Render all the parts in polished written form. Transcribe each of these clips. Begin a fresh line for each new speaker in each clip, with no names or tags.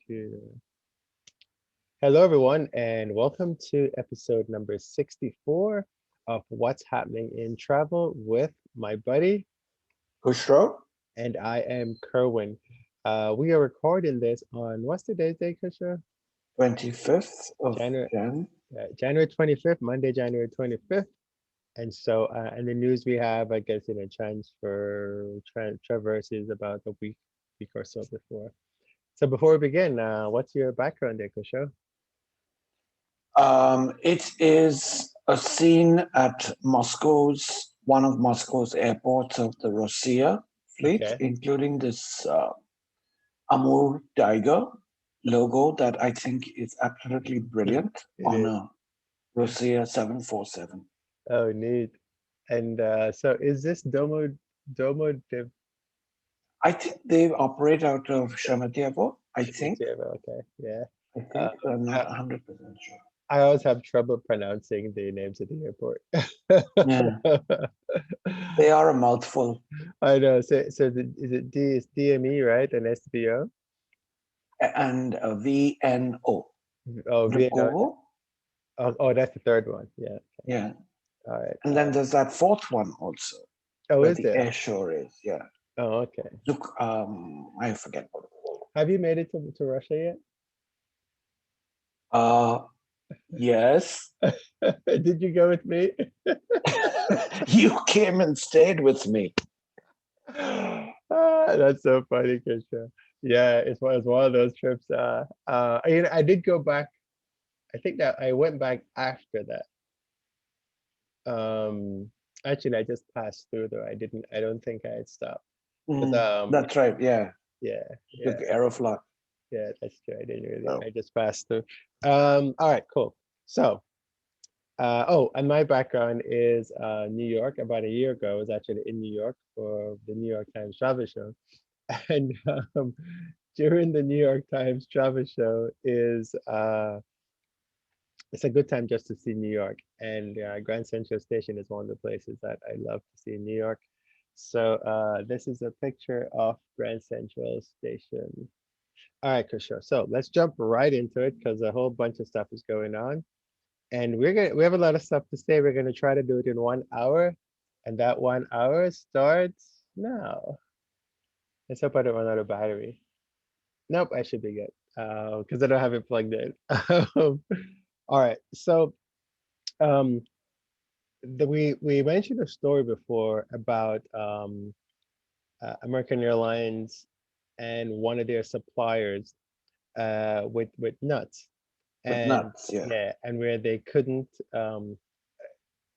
Computer. Hello, everyone, and welcome to episode number 64 of What's Happening in Travel with my buddy,
Cushrow,
and I am Kerwin. We are recording this on what's today's date, Kushra?
25th of
January,
Jan.
January 25th, Monday, January 25th. And so, in the news we have, I guess, traverses about a week or so before. So before we begin, what's your background there, Kushra?
It is a scene at one of Moscow's airports of the Russia fleet,
Okay.
including this Amur tiger logo that I think is absolutely brilliant
It
on
is.
a Russia 747.
Oh, neat. And so is this Domo de
I think they operate out of Sheremetyevo. I think.
Vietravel? Okay, yeah.
I
Uh,
think. I'm not
I,
100% sure.
I always have trouble pronouncing the names of the airport.
Yeah, they are a mouthful.
I know. Is it DME, right? And SBO?
And VNO.
Oh, VNO.
Vnukovo.
Oh, that's the third one. Yeah.
Yeah.
All right.
And then there's that fourth one also,
Oh,
where
is
the
there?
air shore is. Yeah.
Oh, okay.
Look, I forget what it's called.
Have you made it to Russia
Uh, yes.
yet? Did you go with me?
You came and stayed with me.
That's so funny, Krishna. Yeah, it's one of those trips. I did go back. I think that I went back after that. Actually, I just passed through though. I don't think I had stopped. 'Cause,
That's right. Yeah.
yeah,
Took
yeah,
Aeroflot.
yeah. That's true. I didn't really.
Oh.
I just passed through. All right, cool. So, and my background is New York. About a year ago, I was actually in New York for the New York Times Travel Show. And during the New York Times Travel Show is it's a good time just to see New York. And Grand Central Station is one of the places that I love to see in New York. So this is a picture of Grand Central Station. All right, Kushal. So let's jump right into it because a whole bunch of stuff is going on. And we have a lot of stuff to say. We're gonna try to do it in 1 hour. And that 1 hour starts now. Let's hope I don't run out of battery. Nope, I should be good because I don't have it plugged in. All right, so um, we mentioned a story before about American Airlines and one of their suppliers with nuts,
With
and
nuts. Yeah.
yeah, and where they couldn't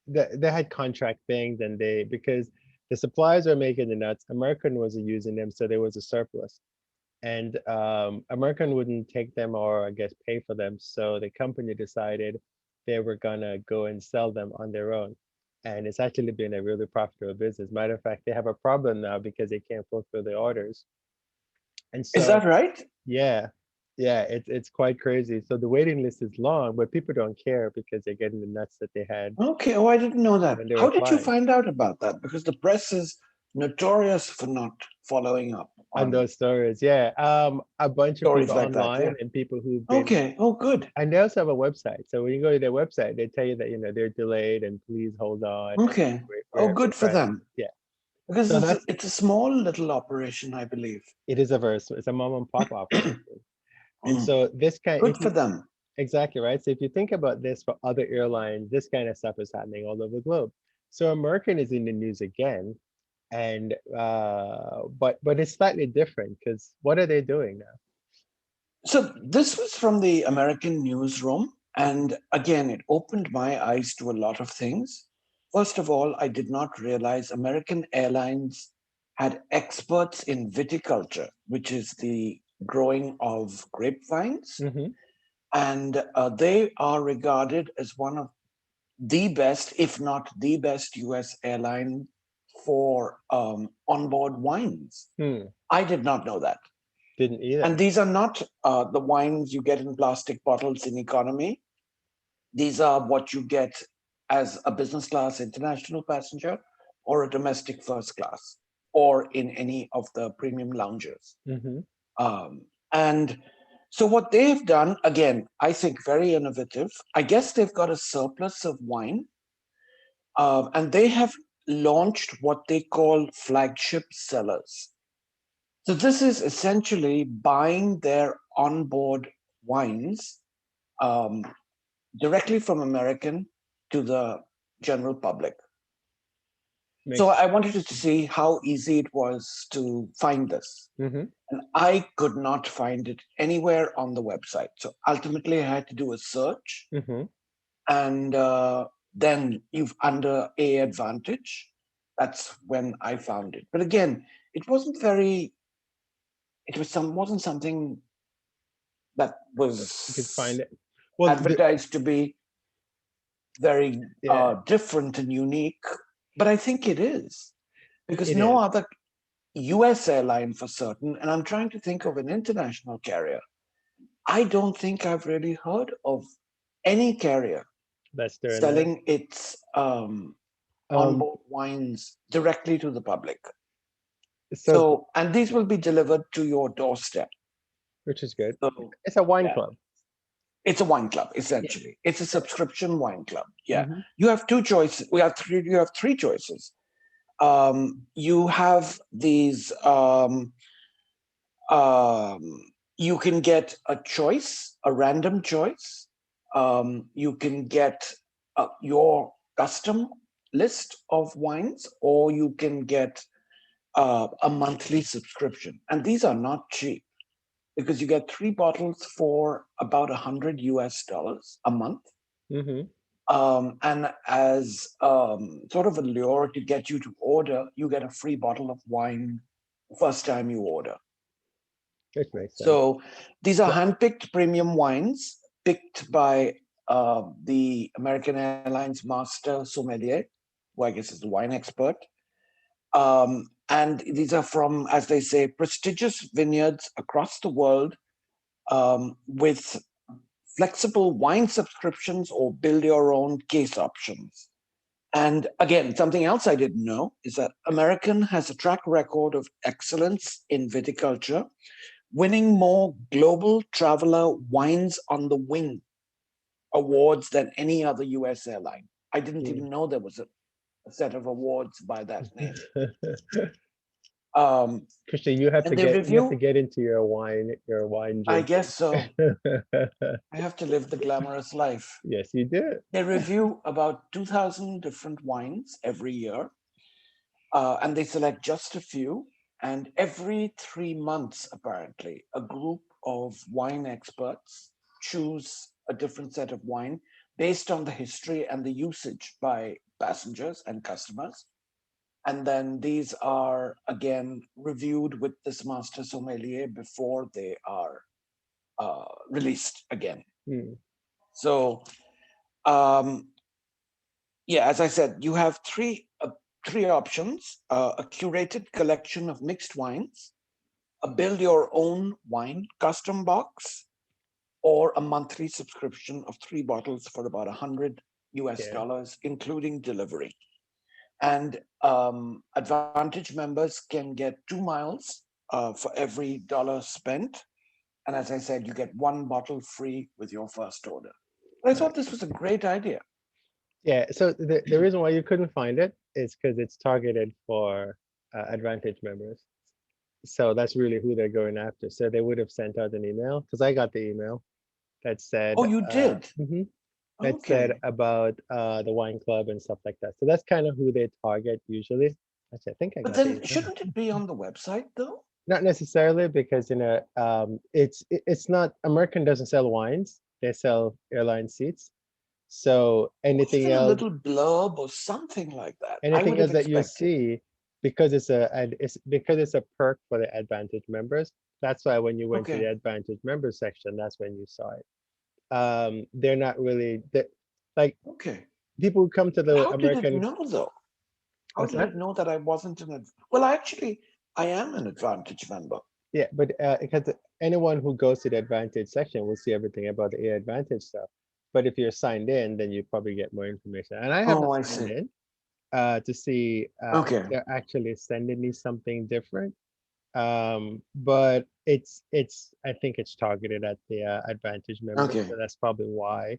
they had contract things, and because the suppliers were making the nuts, American wasn't using them, so there was a surplus. And American wouldn't take them or I guess pay for them. So the company decided they were gonna go and sell them on their own. And it's actually been a really profitable business. Matter of fact, they have a problem now because they can't fulfill the orders. And
Is
so
that right?
yeah, yeah, it's quite crazy. So the waiting list is long, but people don't care because they're getting the nuts that they had
Okay. Oh, I didn't know that.
when they were
How did you
flying.
find out about that? Because the press is notorious for not following up
On
on
those stories, yeah. A bunch of
stories
people
like that. Yeah.
online and people who've been.
Okay. Oh, good.
And they also have a website. So when you go to their website, they tell you that they're delayed and please hold on. And
Okay. Oh,
we're
good for
trying.
them.
Yeah.
Because
So that's
it's a small little operation, I believe.
it is a verse. It's a mom and pop operation. And
Mm.
so this kind
Good
if
for
you
them.
exactly right. So if you think about this for other airlines, this kind of stuff is happening all over the globe. So American is in the news again. And but it's slightly different because what are they doing now?
So this was from the American newsroom. And again, it opened my eyes to a lot of things. First of all, I did not realize American Airlines had experts in viticulture, which is the growing of grapevines.
Hmm.
And they are regarded as one of the best, if not the best, US airline for onboard wines.
Hmm.
I did not know that.
Didn't
And
either.
these are not the wines you get in plastic bottles in economy. These are what you get as a business class international passenger or a domestic first class or in any of the premium lounges.
Hmm.
And So what they've done, again, I think very innovative. I guess they've got a surplus of wine, and they have launched what they call flagship sellers. So this is essentially buying their onboard wines um, directly from American to the general public. So
Makes
I wanted to see how easy it was to find this.
mm-hmm.
And I could not find it anywhere on the website. So ultimately, I had to do a search.
Mm-hmm.
And then you've under A Advantage. That's when I found it. But again, it wasn't very, it was wasn't something that
You could find
was
it. Well,
advertised to be very
yeah,
different and unique. But I think it is because
it
no
is.
other US airline for certain, and I'm trying to think of an international carrier. I don't think I've really heard of any carrier
That's doing that.
selling its
Um,
onboard wines directly to the public.
so
So, and these will be delivered to your doorstep.
which is good.
So,
It's a wine
yeah,
club.
it's a wine club
Yeah.
essentially. It's a subscription wine club. Yeah,
Mm-hmm.
you have two choices. We have three. You have three choices. You have these. Um, you can get a choice, a random choice. You can get your custom list of wines, or you can get a monthly subscription. And these are not cheap because you get 3 bottles for about $100 a month.
Mm-hmm.
And as sort of a lure to get you to order, you get a free bottle of wine the first time you order.
Which makes sense.
So these are
So,
handpicked premium wines picked by the American Airlines master sommelier, who I guess is the wine expert. And these are from, as they say, prestigious vineyards across the world with flexible wine subscriptions or build your own case options. And again, something else I didn't know is that American has a track record of excellence in viticulture, winning more global traveler wines on the wing awards than any other US airline. I didn't
mm.
even know there was a set of awards by that name. Um,
Christian, you have to
and they
get
review,
into your wine
I
drinking.
guess so. I have to live the glamorous life.
Yes, you do.
They review about 2,000 different wines every year, and they select just a few. And every 3 months, apparently, a group of wine experts choose a different set of wine based on the history and the usage by passengers and customers. And then these are again reviewed with this master sommelier before they are released again.
Mm.
So, um, yeah, as I said, you have three options: a curated collection of mixed wines, a build your own wine custom box, or a monthly subscription of 3 bottles for about
Yeah.
$100, including delivery. And Advantage members can get 2 miles for every dollar spent. And as I said, you get 1 bottle free with your first order. But I
Right.
thought this was a great idea.
Yeah. So the reason why you couldn't find it is because it's targeted for Advantage members. So that's really who they're going after. So they would have sent out an email because I got the email that said,
Oh, you did?
mhm, that said
Okay.
about the wine club and stuff like that. So that's kind of who they target usually. Actually, I think I
But
got the
then
email.
shouldn't it be on the website though?
Not necessarily because it's not American doesn't sell wines. They sell airline seats. So
Or even a little blurb or something like that. I would
anything
have
else that you
expected.
see, because it's a perk for the Advantage members. That's why when you went to the
Okay.
Advantage members section, that's when you saw it. They're not really like
Okay.
people who come to
But
the
how did it
American.
know though? How
What's
did
that?
it know that I wasn't well, actually, I am an Advantage member.
Yeah, but because anyone who goes to the Advantage section will see everything about the Air Advantage stuff. But if you're signed in, then you probably get more information. And I haven't
Oh, I
signed
see.
in to see if
Okay.
they're actually sending me something different. But it's I think it's targeted at the Advantage members,
Okay.
so that's probably why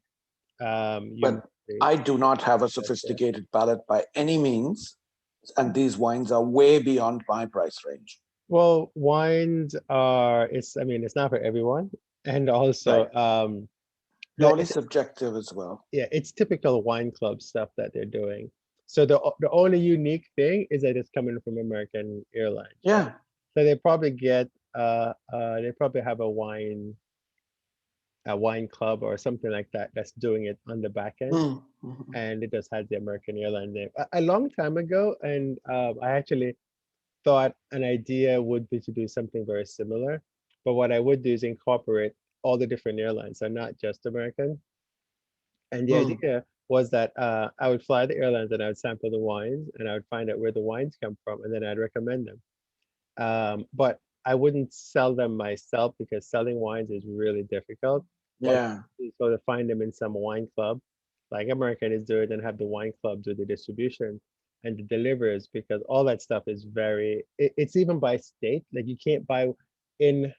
you
But
mostly
I do not have a
get there.
sophisticated palate by any means. And these wines are way beyond my price range.
Well, wines are it's I mean it's not for everyone, and
Right.
also
Purely
it's
subjective as well.
yeah it's typical wine club stuff that they're doing. So the only unique thing is that it's coming from American Airlines, right?
Yeah.
So they probably get they probably have a wine club or something like that that's doing it on the back end,
Mm, mhm.
and it just has the American Airlines name. A long time ago, and I actually thought an idea would be to do something very similar, but what I would do is incorporate all the different airlines, so not just American. And the
Mm.
idea was that I would fly the airlines and I would sample the wines and I would find out where the wines come from and then I'd recommend them. But I wouldn't sell them myself because selling wines is really difficult. What
Yeah.
so to find them in some wine club, like American is doing, and have the wine club do the distribution and the delivers because all that stuff is it's even by state. Like you can't buy in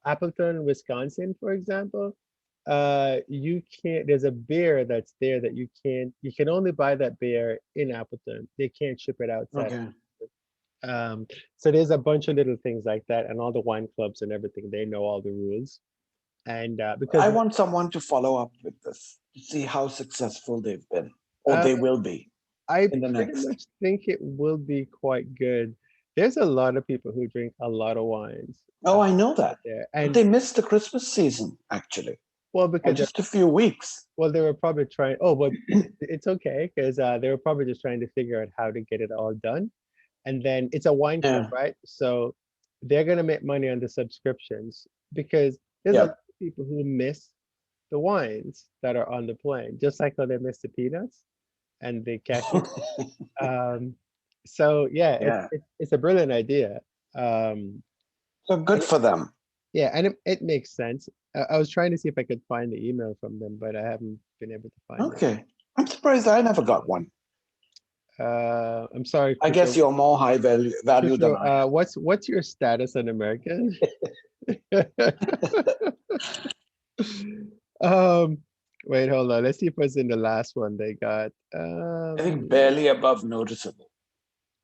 Appleton, Wisconsin, for example. You can't. There's a beer that's there that you can't. You can only buy that beer in Appleton. They can't ship it outside.
Okay.
Um, so there's a bunch of little things like that, and all the wine clubs and everything, they know all the rules. And because
I want someone to follow up with this to see how successful they've been or
uh,
they will be
I
in the
pretty
next.
much think it will be quite good. There's a lot of people who drink a lot of wines
Oh, I know
out
that.
there,
But
and
they missed the Christmas season, actually,
well,
by
because
just a few weeks.
well, they were probably trying. Oh, but it's okay because they were probably just trying to figure out how to get it all done. And then it's a wine club,
Yeah.
right? So they're gonna make money on the subscriptions because there's a lot
Yep.
of people who miss the wines that are on the plane, just like how they miss the peanuts and the cashew. Um, so yeah,
Yeah.
it's a brilliant idea. Um,
So good
and
for them.
yeah, and it makes sense. I was trying to see if I could find the email from them, but I haven't been able to find it.
Okay. I'm surprised I never got one.
I'm sorry,
I guess
Cushrow.
you're more value than
Cushrow,
I
what's your status on American? Um, wait, hold on. Let's see if it's in the last one they got.
am. I think barely above noticeable.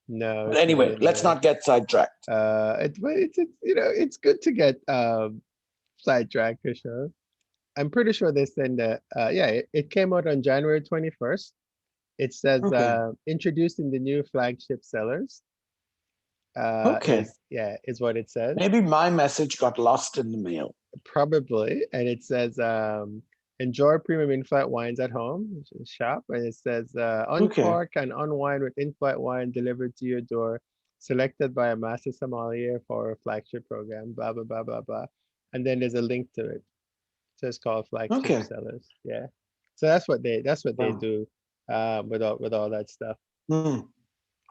No,
But
it's not
anyway,
in
let's
there.
not get sidetracked.
But it's you know it's good to get sidetracked for sure. I'm pretty sure they send yeah it came out on January 21st. It says
Okay.
introducing the new flagship sellers.
Okay.
Is what it says.
Maybe my message got lost in the mail.
Probably, and it says enjoy premium in-flight wines at home, which is shop, and it says
Okay.
uncork and unwind with in-flight wine delivered to your door, selected by a master sommelier for a flagship program. Blah blah blah blah blah, and then there's a link to it. So it's called flagship
Okay.
sellers. Yeah, so that's what they
Wow.
do with all that stuff.
Hmm.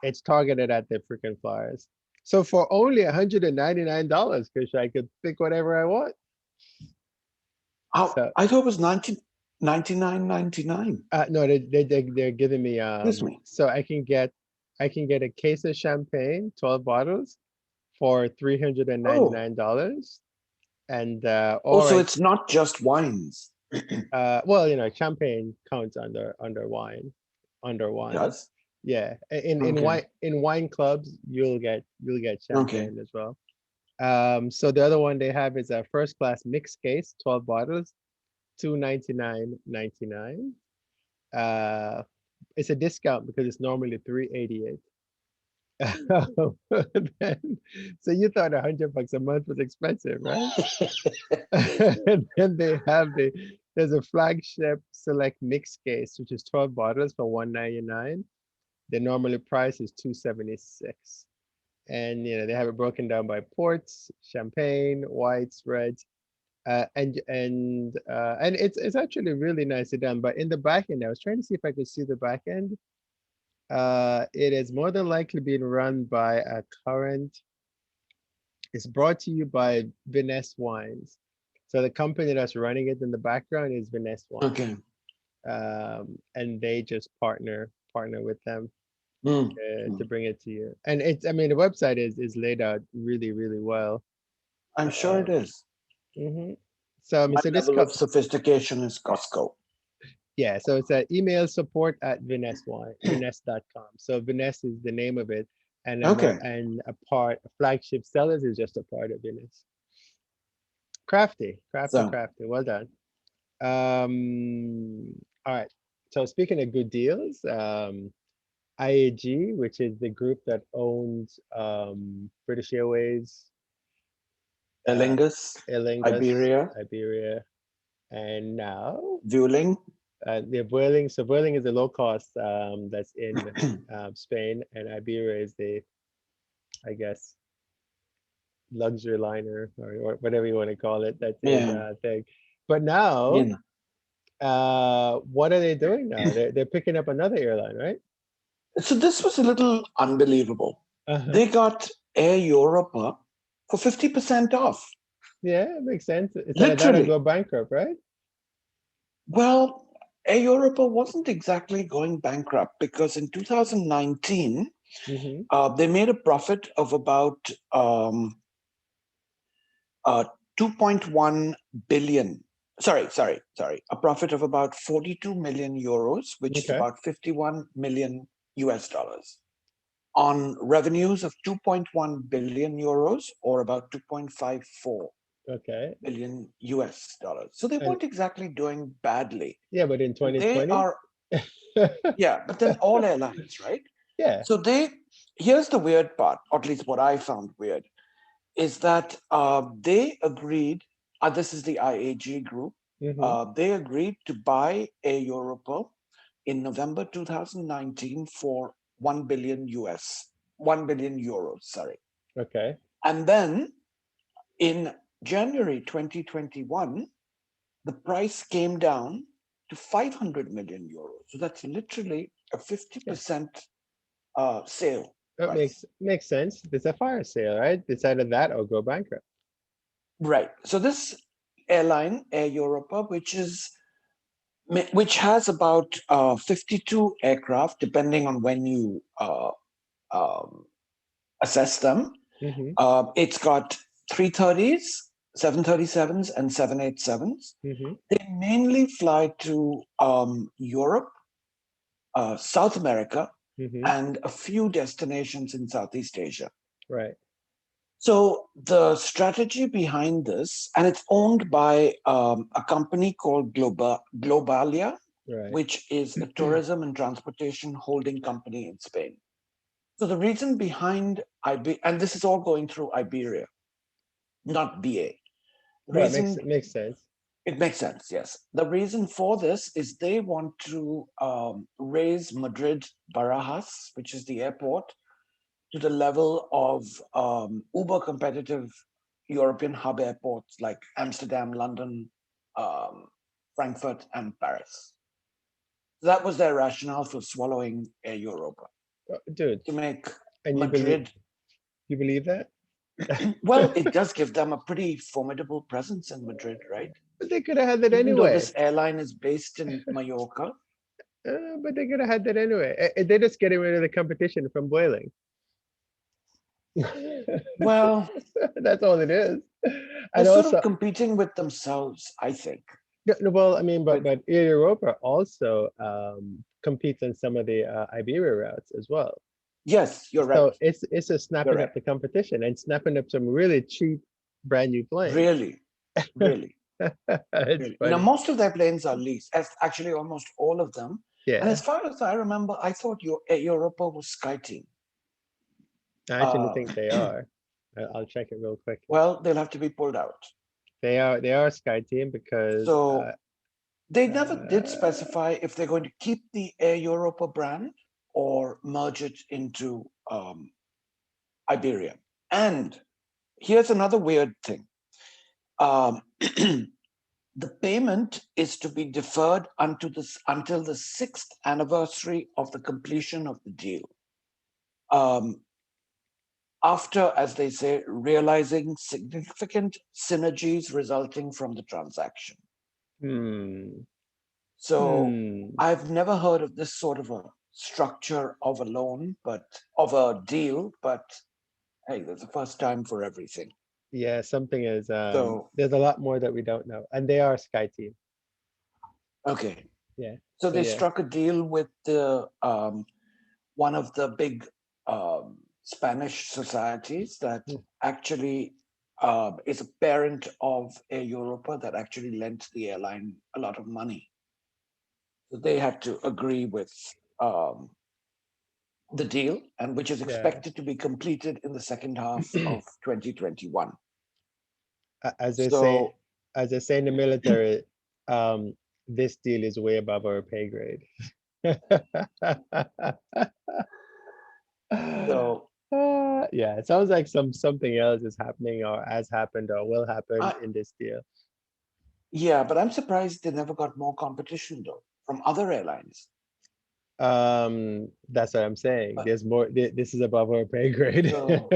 It's targeted at the freaking flyers. So for only $199, because I could pick whatever I want. So
I thought it was 99.99.
no, they're giving me
Excuse me.
so I can get a case of champagne, 12 bottles for
Oh.
$399, and
Oh,
or
so
I
it's not just wines.
well, champagne counts under wine.
Does?
Yeah, in
Okay.
wine clubs you'll get
Okay.
champagne as well. So the other one they have is a first class mixed case, 12 bottles, 299.99. Uh, it's a discount because it's normally 388. Then, so you thought $100 a month was expensive, right? And then there's a flagship select mixed case, which is 12 bottles for 199. The normally price is 276. And they have it broken down by ports, champagne, whites, reds, and it's actually really nicely done. But in the back end, I was trying to see if I could see the back end. It is more than likely being run by a current. It's brought to you by Vinesse Wines. So the company that's running it in the background is Vinesse Wines,
Okay.
and they just partner with them.
Mm,
to
mm.
bring it to you. And it's, I mean, the website is laid out really, really well.
I'm sure it is.
Mhm. So I mean,
My
so this
level of
cup,
sophistication is Costco.
yeah. So it's a email support at Vinesse.com. So Vinesse is the name of it, and
Okay.
a part, flagship sellers is just a part of Vinesse. Crafty, crafty,
So
crafty. Well done. All right. So speaking of good deals, IAG, which is the group that owns British Airways, uh,
Alingus,
Aer Lingus,
Iberia,
Iberia, and now
Vueling.
the Vueling. So Vueling is the low cost that's in Spain, and Iberia is the, I guess, luxury liner or whatever you want to call it. That's in
Yeah.
thing. But now,
Yeah.
what are they doing now? They're picking up another airline, right?
So this was a little unbelievable.
Uh-huh.
They got Air Europa for 50% off.
Yeah, it makes sense. It's either that or
Literally.
go bankrupt, right?
Well, Air Europa wasn't exactly going bankrupt because in 2019,
Mm-hmm.
they made a profit of about uh, 2.1 billion. Sorry. A profit of about 42 million euros, which is
Okay.
about 51 million US dollars, on revenues of 2.1 billion euros, or about 2.54
Okay.
billion US dollars. So they
And
weren't exactly doing badly.
yeah, but in
And they
2020?
are, yeah, but then all airlines, right?
Yeah.
So here's the weird part, or at least what I found weird, is that they agreed, this is the IAG group,
Mm-hmm.
they agreed to buy Air Europa in November 2019 for 1 billion 1 billion euros, sorry.
Okay.
And then in January 2021, the price came down to 500 million euros. So that's literally a
Yeah.
50% sale
That
price.
makes sense. It's a fire sale, right? It's either that or go bankrupt.
Right. So this airline, Air Europa, which has about 52 aircraft, depending on when you um, assess them.
Mm-hmm.
It's got 330s, 737s, and 787s.
Mm-hmm.
They mainly fly to Europe, South America,
Mm-hmm.
and a few destinations in Southeast Asia.
Right.
So the strategy behind this, and it's owned by a company called Globalia,
Right.
which is a tourism and transportation holding company in Spain. So the reason behind and this is all going through Iberia, not BA. The
Well,
reason
it makes sense.
it makes sense, yes. The reason for this is they want to raise Madrid Barajas, which is the airport, to the level of uber competitive European hub airports like Amsterdam, London, um, Frankfurt, and Paris. That was their rationale for swallowing Air Europa,
Dude,
to make
and
Madrid.
you believe that?
Well, it does give them a pretty formidable presence in Madrid, right?
But they could have had that
Even though
anyway.
this airline is based in Mallorca.
But they could have had that anyway. They're just getting rid of the competition from boiling.
Well,
That's all it is.
they're
And
sort of
also,
competing with themselves, I think.
yeah, no, well, I mean,
With
but Air Europa also competes on some of the Iberia routes as well.
Yes, you're right.
So it's a
You're
snapping
right.
up the competition and snapping up some really cheap brand new planes.
Really, really.
It's
Really. Now,
funny.
most of their planes are leased, as actually almost all of them. And
Yeah,
as far as I remember, I thought Air Europa was SkyTeam.
I actually
Uh,
think they are. I'll check it real quickly.
well, they'll have to be pulled out.
They are Sky Team because
So they never did
uh,
specify if they're going to keep the Air Europa brand or merge it into Iberia. And here's another weird thing. Um, the payment is to be deferred until the sixth anniversary of the completion of the deal. Um, after, as they say, realizing significant synergies resulting from the transaction.
hmm,
So
hmm.
I've never heard of this sort of a structure of a loan, but of a deal, but hey, there's a first time for everything.
Yeah, something is
So,
there's a lot more that we don't know. And they are a Sky team.
okay.
Yeah.
So
So
they
yeah.
struck a deal with the one of the big Spanish societies that
Mm.
actually is a parent of Air Europa that actually lent the airline a lot of money. So they had to agree with um, the deal, and which is
Yeah.
expected to be completed in the second half of 2021.
As they say,
So,
in the military, um, this deal is way above our pay grade.
so
Yeah, it sounds like something else is happening or has happened or will happen
I,
in this deal.
yeah, but I'm surprised they never got more competition though from other airlines.
That's what I'm saying.
Uh,
There's more. This is above our pay grade.
so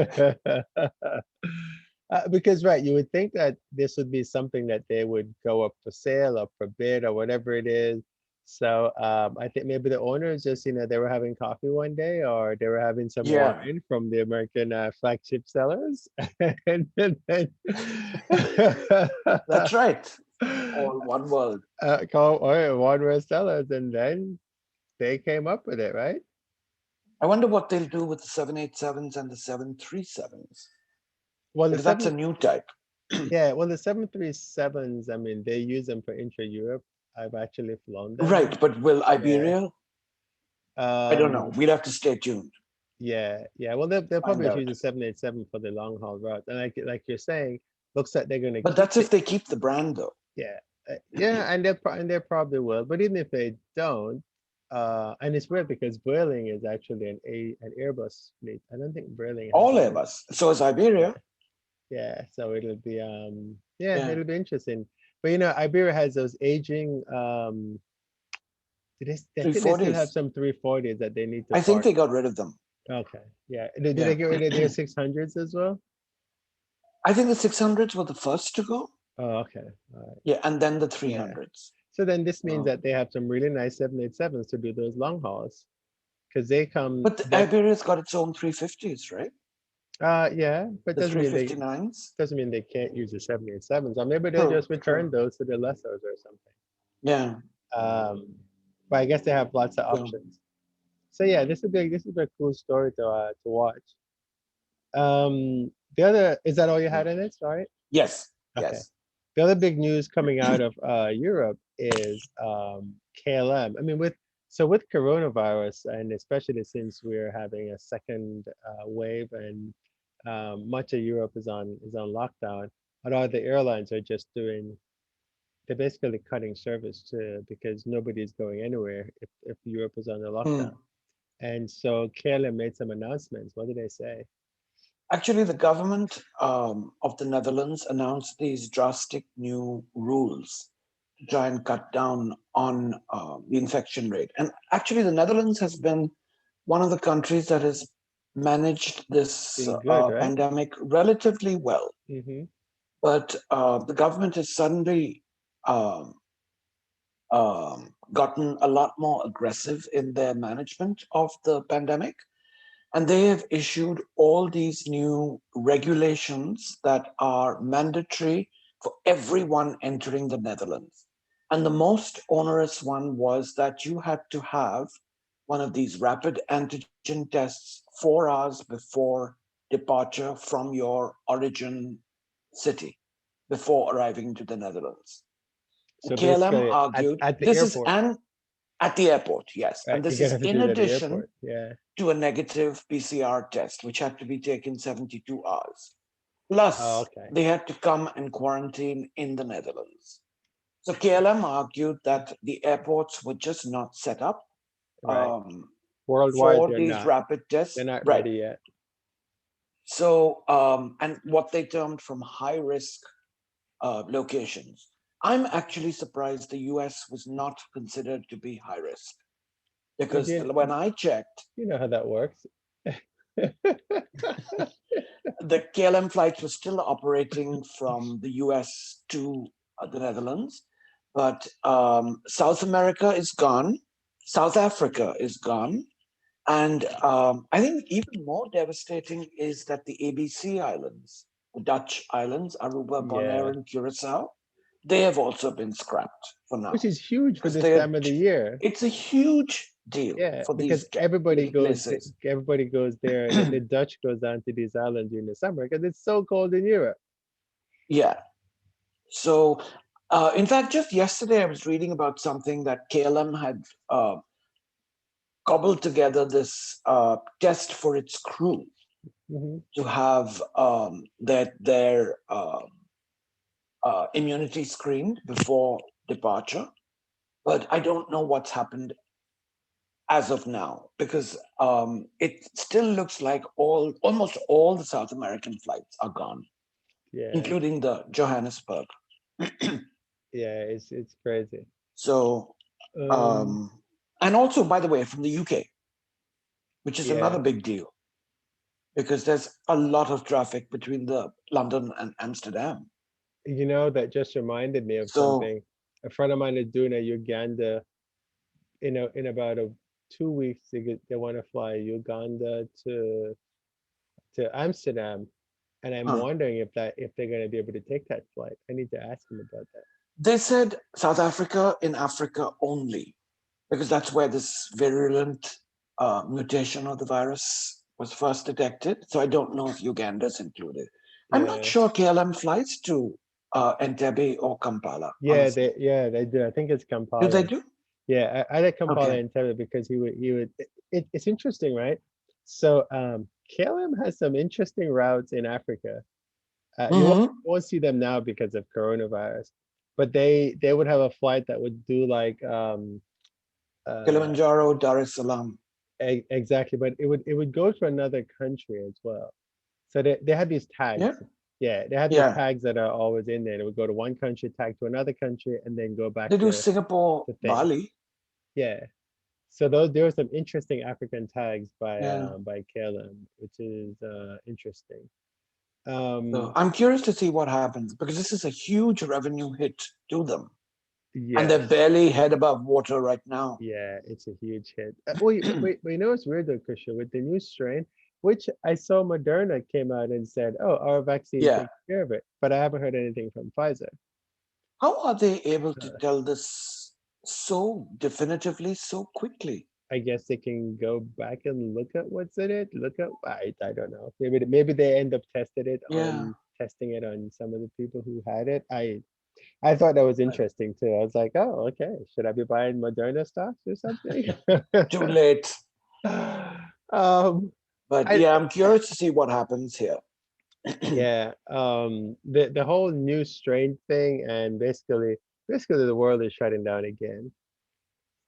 Because right, you would think that this would be something that they would go up for sale or for bid or whatever it is. So I think maybe the owners just, they were having coffee one day or they were having some
yeah,
wine from the American flagship sellers, and then
that's right. All one world.
call one were sellers, and then they came up with it, right?
I wonder what they'll do with the 787s and the 737s
Well, the
because that's a
seven,
new type.
yeah, well, the 737s, I mean, they use them for intra-Europe. I've actually flown them.
Right, but will
Yeah.
Iberia? I don't know.
Um,
We'll have to stay tuned.
yeah, yeah. Well, they'll
Find
probably use
out.
the 787 for the long haul route. And like you're saying, looks like they're gonna
But
keep
that's
it.
if they keep the brand, though.
Yeah. Yeah, and they probably will. But even if they don't, and it's weird because Vueling is actually an Airbus fleet. I don't think Vueling has
All
a
Airbus. So is
yeah.
Iberia.
Yeah, so it'll be yeah,
Yeah.
it'll be interesting. But Iberia has those aging I think they still have
340s.
some 340s that they need to
I think
park.
they got rid of them.
Okay. Yeah. Did they
Yeah.
get rid of their 600s as well?
I think the 600s were the first to go.
Oh, okay. All right.
Yeah. And then the
Yeah.
300s.
So then this means
So,
that they have some really nice 787s to do those long hauls because they come
but the
that
Iberia's got its own 350s, right?
yeah, but
The
doesn't mean they can't use the 787s, or maybe they'll
True,
just return
true.
those to the lessors or something.
Yeah.
Um, but I guess they have lots of
So,
options. So yeah, this is a cool story to watch. The other is that all you
yeah.
had in it? Sorry.
Yes.
Okay.
Yes.
The other big news coming out of Europe is KLM. I mean, with coronavirus, and especially since we're having a second wave, and much of Europe is on lockdown, a lot of the airlines are just they're basically cutting service to because nobody's going anywhere if Europe is under
Hmm.
lockdown. And so KLM made some announcements. What did they say?
Actually, the government of the Netherlands announced these drastic new rules to try and cut down on the infection rate. And actually, the Netherlands has been one of the countries that has managed this
Being good, right?
pandemic relatively well.
Mm-hmm.
But the government has suddenly um, gotten a lot more aggressive in their management of the pandemic. And they have issued all these new regulations that are mandatory for everyone entering the Netherlands. And the most onerous one was that you had to have one of these rapid antigen tests 4 hours before departure from your origin city, before arriving to the Netherlands.
So
KLM
basically, at,
argued
at the
this is
airport,
an at the airport, yes.
right?
And
You
this
gotta
is
have to
in
do it at the
addition
airport. Yeah.
to a negative PCR test, which had to be taken 72 hours.
Oh,
Plus,
okay.
they had to come and quarantine in the Netherlands. So KLM argued that the airports were just not set up
Right.
um,
Worldwide,
for these rapid
they're
tests.
not
Right.
ready yet.
So, and what they termed from high risk locations. I'm actually surprised the US was not considered to be high risk
But
because when I checked,
you know how that works.
the KLM flights were still operating from the US to the Netherlands, but South America is gone. South Africa is gone. And I think even more devastating is that the ABC Islands, the Dutch islands, Aruba, Bonaire,
Yeah,
and Curacao, they have also been scrapped for
which
now
is huge for
because
this time of the year.
it's a huge deal
Yeah,
for
because
these little places.
everybody goes there. The Dutch goes down to these islands during the summer because it's so cold in Europe.
Yeah. So, in fact, just yesterday I was reading about something that KLM had cobbled together this test for its crew
Hmm.
to have their immunity screened before departure. But I don't know what's happened as of now because it still looks like almost all the South American flights are gone,
Yeah,
including the Johannesburg.
yeah, it's crazy.
So,
Um,
um, and also, by the way, from the UK, which is
yeah,
another big deal because there's a lot of traffic between the London and Amsterdam.
that just reminded me of
So,
something. A friend of mine is doing a Uganda in about 2 weeks. They want to fly Uganda to Amsterdam, and I'm
huh.
wondering if they're going to be able to take that flight. I need to ask them about that.
They said South Africa in Africa only because that's where this virulent mutation of the virus was first detected. So I don't know if Uganda is included. I'm not
Yeah.
sure KLM flies to Entebbe or Kampala, honestly.
Yeah, they do. I think it's
Do they
Kampala.
do?
Yeah, I like Kampala
Okay.
and Tebe because he would it's interesting, right? So KLM has some interesting routes in Africa.
Hmm.
You won't see them now because of coronavirus, but they would have a flight that would do like uh
Kilimanjaro, Dar es Salaam.
exactly, but it would go to another country as well. So they had these
Yeah.
tags. Yeah, they had these
Yeah.
tags that are always in there. It would go to one country, tag to another country, and then go back
They do
to
Singapore,
the thing.
Bali.
Yeah. So those there were some interesting African tags
Yeah.
by KLM, which is interesting.
So
Um,
I'm curious to see what happens because this is a huge revenue hit to them. And they're
yes,
barely head above water right now.
yeah, it's a huge hit. Wait, you know what's weird though, Kushal, with the new strain, which I saw Moderna came out and said, "Oh, our vaccine
Yeah.
takes care of it," but I haven't heard anything from Pfizer.
How are they able to
Uh,
tell this so definitively, so quickly?
I guess they can go back and look at what's in it. Look at I don't know. Maybe they end up
Yeah.
testing it on some of the people who had it. I thought that was
Right.
interesting too. I was like, oh, okay. Should I be buying Moderna stocks or something?
Too late.
um,
But
I
yeah, I'm curious to see what happens here.
yeah. The whole new strain thing and basically the world is shutting down again.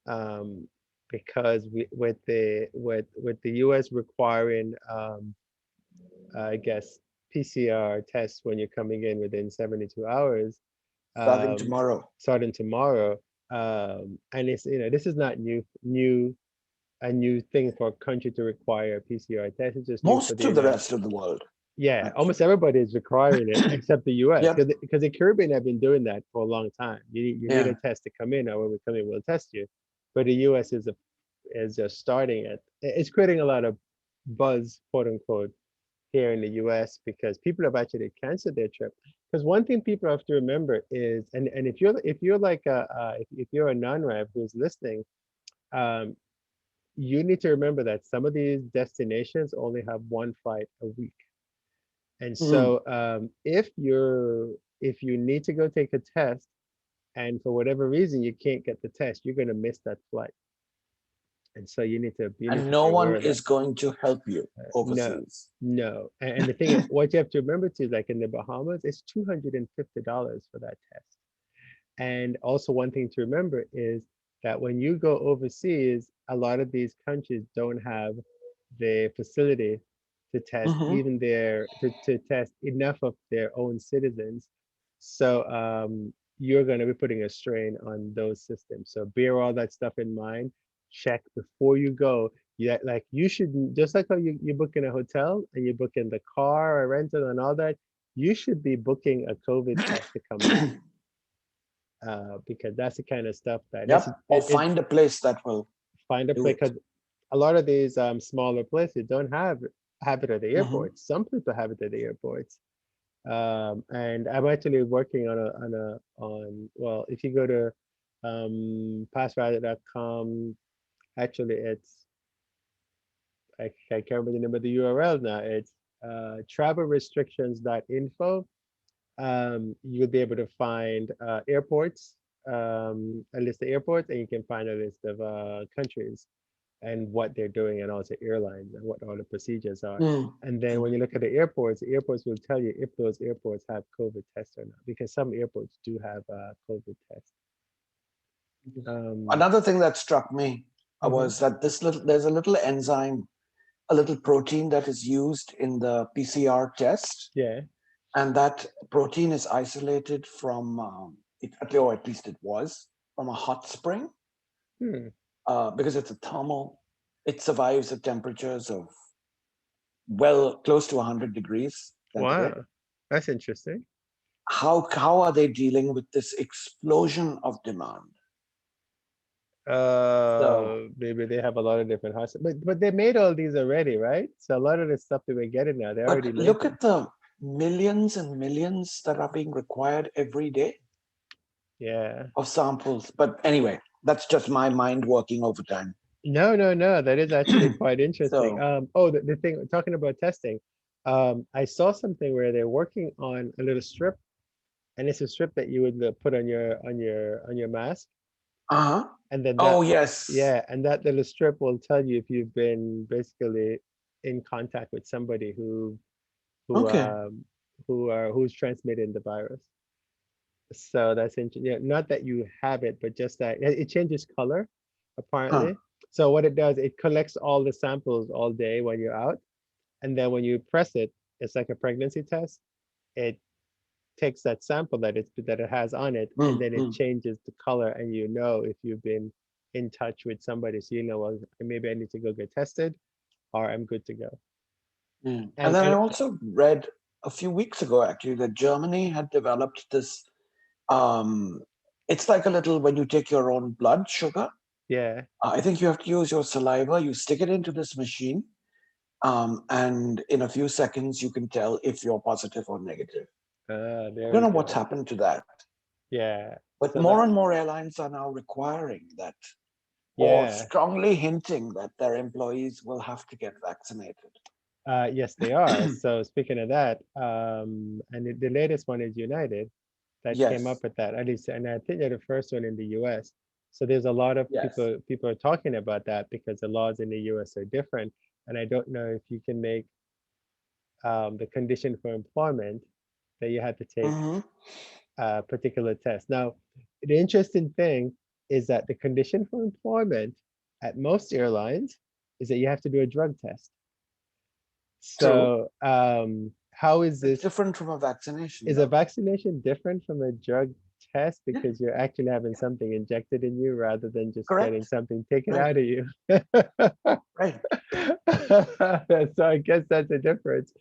Um, because with the US requiring I guess PCR tests when you're coming in within 72 hours,
Starting
um,
tomorrow.
starting tomorrow. And it's this is not a new thing for a country to require a PCR test. It's just new for
Most
the
of the
United.
rest of the world,
Yeah, almost
actually.
everybody is requiring it except the US
Yep.
because the Caribbean have been doing that for a long time. You need a
Yeah.
test to come in, or when we come in, we'll test you. But the US is just starting it. It's creating a lot of buzz, quote unquote, here in the US because people have actually canceled their trip. Because one thing people have to remember is, and if you're like if you're a non-rev who's listening, um, you need to remember that some of these destinations only have one flight a week. And
Mhm.
so if you need to go take a test and for whatever reason you can't get the test, you're gonna miss that flight. And so you need to
And
be
no
aware
one
of that.
is going to help you
No,
overseas.
no. And the thing is, what you have to remember too, like in the Bahamas, it's $250 for that test. And also one thing to remember is that when you go overseas, a lot of these countries don't have the facility to test
Hmm.
even to test enough of their own citizens. So you're going to be putting a strain on those systems. So bear all that stuff in mind. Check before you go. Yeah, like you should just like how you book in a hotel and you book in the car or rental and all that. You should be booking a COVID test to come back because that's the kind of stuff that
Yep. Or find a place that will.
find a
Do
place,
it.
because a lot of these smaller places don't have it at the
Hmm.
airports. Some people have it at the airports. And I'm actually working on well, if you go to passrider.com, actually it's I can't remember the name of the URL now. It's travelrestrictions.info. You would be able to find airports, a list of airports, and you can find a list of countries and what they're doing, and also airlines and what all the procedures are.
Mm.
And then when you look at the airports will tell you if those airports have COVID tests or not, because some airports do have COVID tests. Um,
Another thing that struck me
mhm.
was that there's a little enzyme, a little protein that is used in the PCR test,
Yeah.
and that protein is isolated from or at least it was from a hot spring,
Hmm.
because it's a thermal. It survives at temperatures of well close to 100 degrees centigrade.
Wow. That's interesting.
How are they dealing with this explosion of demand? So,
Maybe they have a lot of different hospitals, but they made all these already, right? So a lot of the stuff that we're getting now, they already
but
made
look
them.
at the millions and millions that are being required every day
Yeah.
of samples. But anyway, that's just my mind working overtime.
No, no, no. That is actually quite interesting.
So,
Oh, the thing talking about testing, I saw something where they're working on a little strip, and it's a strip that you would put on your mask,
uh-huh.
and then
Oh,
that,
yes.
yeah, and that little strip will tell you if you've been basically in contact with somebody who
Okay.
um who's transmitting the virus. So that's interesting. Yeah, not that you have it, but just that it changes color,
Huh.
apparently. So what it does, it collects all the samples all day when you're out, and then when you press it, it's like a pregnancy test. It takes that sample that it has on it, and
Mm,
then it
mm,
changes the color, and you know if you've been in touch with somebody. So you know, well, maybe I need to go get tested, or I'm good to go.
mm. And
And
then I
and
also read a few weeks ago, actually, that Germany had developed this. Um, it's like a little when you take your own blood sugar.
yeah,
I think you have to use your saliva. You stick it into this machine, and in a few seconds, you can tell if you're positive or negative. I
there
don't
we
know what's
go.
happened to that,
Yeah.
but
So
more
that,
and more airlines are now requiring that or
yeah.
strongly hinting that their employees will have to get vaccinated.
Yes, they are. So speaking of that, and the latest one is United that came up
Yes,
with that, at least, and I think they're the first one in the US. So there's a lot of
yes.
people are talking about that because the laws in the US are different. And I don't know if you can make the condition for employment that you had to take
Hmm.
a particular test. Now, the interesting thing is that the condition for employment at most airlines is that you have to do a drug test.
True.
So, how is
It's
this?
different from a vaccination,
Is a
though.
vaccination different from a drug test
Yeah,
because you're actually having
yeah.
something injected in you rather than just getting
Correct.
something taken
Right.
out of you?
Right.
So I guess that's a difference.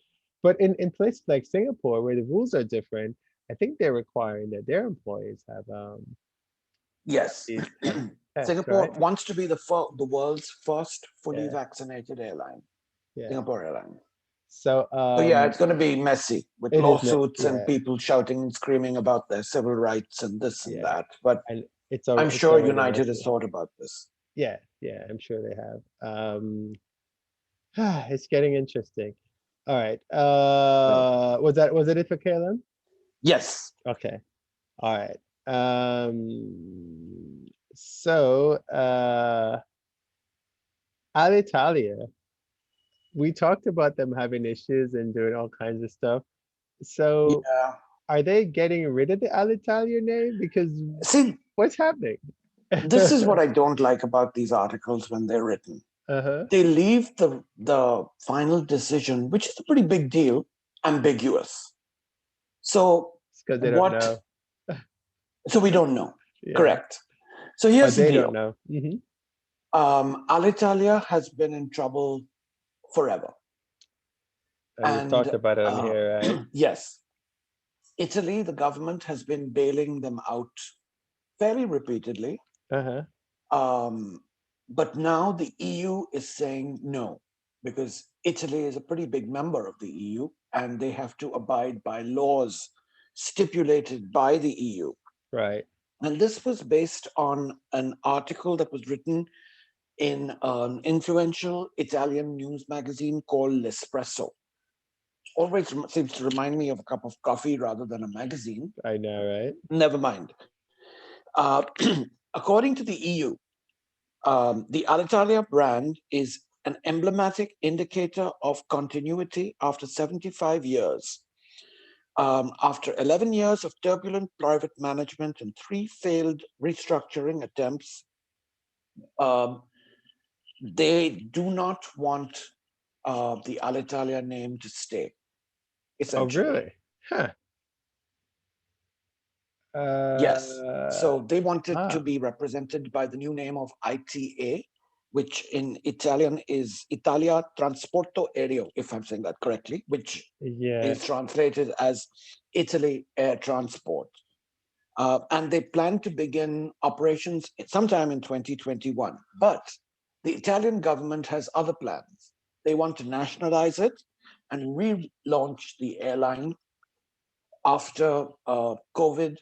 But in places like Singapore, where the rules are different, I think they're requiring that their employees have
Yes.
these tests,
Singapore
right?
wants to be the world's first fully
Yeah,
vaccinated airline,
yeah.
Singapore Airlines.
So
So yeah, it's going to be messy with
it is,
lawsuits and
yeah,
people shouting and screaming about their civil rights and this and
yeah,
that. But
and
I'm
it's
sure
already
United has
messy.
thought about this.
Yeah, yeah, I'm sure they have. It's getting interesting. All right.
Right.
Was it for Caleb?
Yes.
Okay. All right. So Alitalia, we talked about them having issues and doing all kinds of stuff. So
Yeah.
are they getting rid of the Alitalia name? Because
See,
what's happening?
this is what I don't like about these articles when they're written.
Uh-huh.
They leave the final decision, which is a pretty big deal, ambiguous. So
It's because they don't
what?
know.
So we don't know.
Yeah.
Correct. So
Or
here's the
they don't
deal.
know.
Alitalia has been in trouble forever,
You've
and
talked about it on here, right?
yes, Italy, the government has been bailing them out fairly repeatedly.
Uh-huh.
Um, But now the EU is saying no, because Italy is a pretty big member of the EU and they have to abide by laws stipulated by the EU.
Right.
And this was based on an article that was written in an influential Italian news magazine called L'Espresso. Always seems to remind me of a cup of coffee rather than a magazine.
I know, right?
Never mind. Uh, according to the EU, the Alitalia brand is an emblematic indicator of continuity after 75 years. After 11 years of turbulent private management and 3 failed restructuring attempts, um, they do not want the Alitalia name to stay,
Oh,
essentially.
really? Huh.
Yes. So they wanted to
Ah,
be represented by the new name of ITA, which in Italian is Italia Trasporto Aereo, if I'm saying that correctly, which
yeah.
is translated as Italy Air Transport. And they plan to begin operations sometime in 2021. But the Italian government has other plans. They want to nationalize it and relaunch the airline after COVID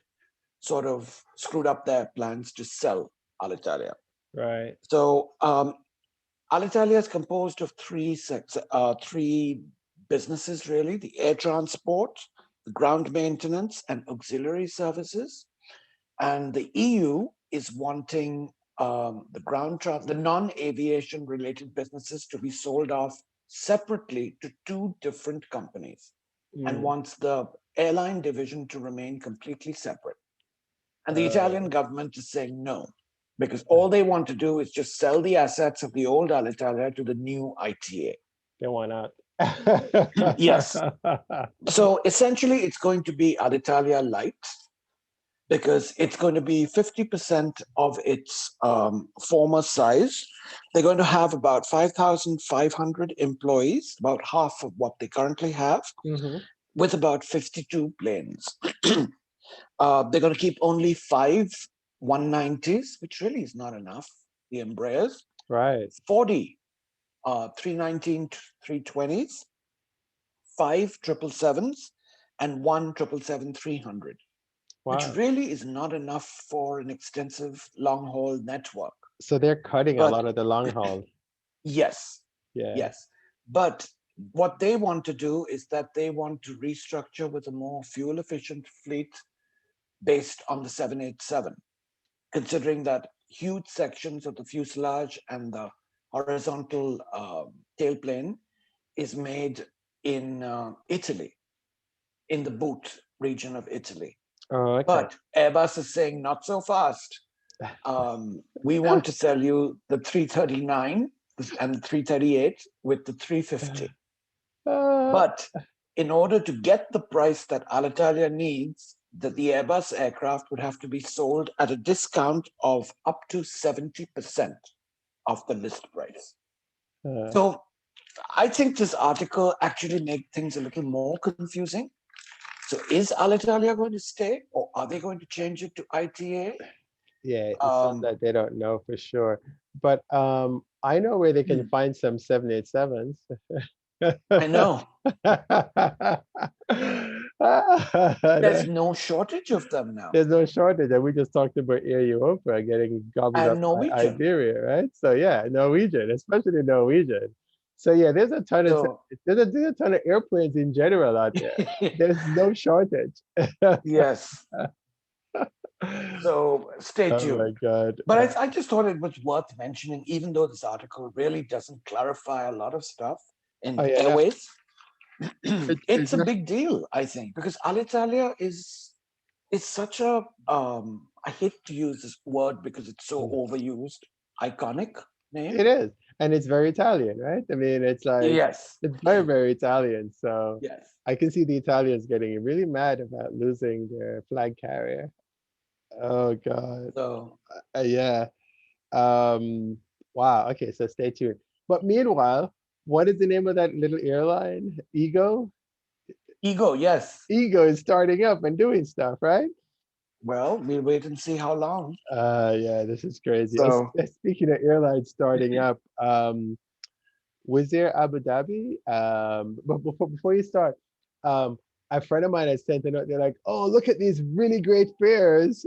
sort of screwed up their plans to sell Alitalia.
Right.
So Alitalia is composed of three businesses, really: the air transport, the ground maintenance, and auxiliary services. And the EU is wanting the non-aviation related businesses to be sold off separately to 2 different companies, and
Mm.
wants the airline division to remain completely separate. And the Italian
Uh,
government is saying no, because all they want to do is just sell the assets of the old Alitalia to the new ITA.
then why not?
Yes. So essentially, it's going to be Alitalia Light, because it's going to be 50% of its former size. They're going to have about 5,500 employees, about half of what they currently have,
Hmm.
with about 52 planes. They're going to keep only 5 190s, which really is not enough. The Embraers,
Right.
40 319 320s, 5 777s, and 1 777-300, which
Wow.
really is not enough for an extensive long haul network.
So they're cutting a
But
lot of the long haul.
yes,
Yeah.
yes. But what they want to do is that they want to restructure with a more fuel efficient fleet based on the 787, considering that huge sections of the fuselage and the horizontal tailplane is made in Italy, in the boot region of Italy.
Oh, okay.
But Airbus is saying, not so fast. We want to sell you the 339 and the 338 with the 350.
Uh,
But in order to get the price that Alitalia needs, that the Airbus aircraft would have to be sold at a discount of up to 70% of the list price.
uh,
So I think this article actually makes things a little more confusing. So is Alitalia going to stay, or are they going to change it to ITA?
yeah, it's something that they don't know for sure. But I know where they can find some 787s.
I know. There's no shortage of them now.
There's no shortage, and we just talked about Air Europa getting gobbled up
And
by
Norwegian.
Iberia, right? So yeah, Norwegian, especially Norwegian. So yeah,
So
there's a ton of airplanes in general out there. There's no shortage.
yes. So stay
Oh my
tuned.
God.
But I just thought it was worth mentioning, even though this article really doesn't clarify a lot of stuff
Oh
in
yeah,
airways.
it's
It's a
not,
big deal, I think, because Alitalia is such a I hate to use this word because it's so overused, iconic name.
it is, and it's very Italian, right? I mean,
Yes.
it's very, very Italian. So
Yes.
I can see the Italians getting really mad about losing their flag carrier. Oh God.
So
Yeah. Um, wow. Okay, so stay tuned. But meanwhile, what is the name of that little airline? Ego?
ego, yes.
Ego is starting up and doing stuff, right?
Well, we'll wait and see how long.
Yeah, this is crazy.
So,
Speaking of airlines starting up, Wizz Air Abu Dhabi. But before you start, um, a friend of mine has sent a note. They're like, "Oh, look at these really great fares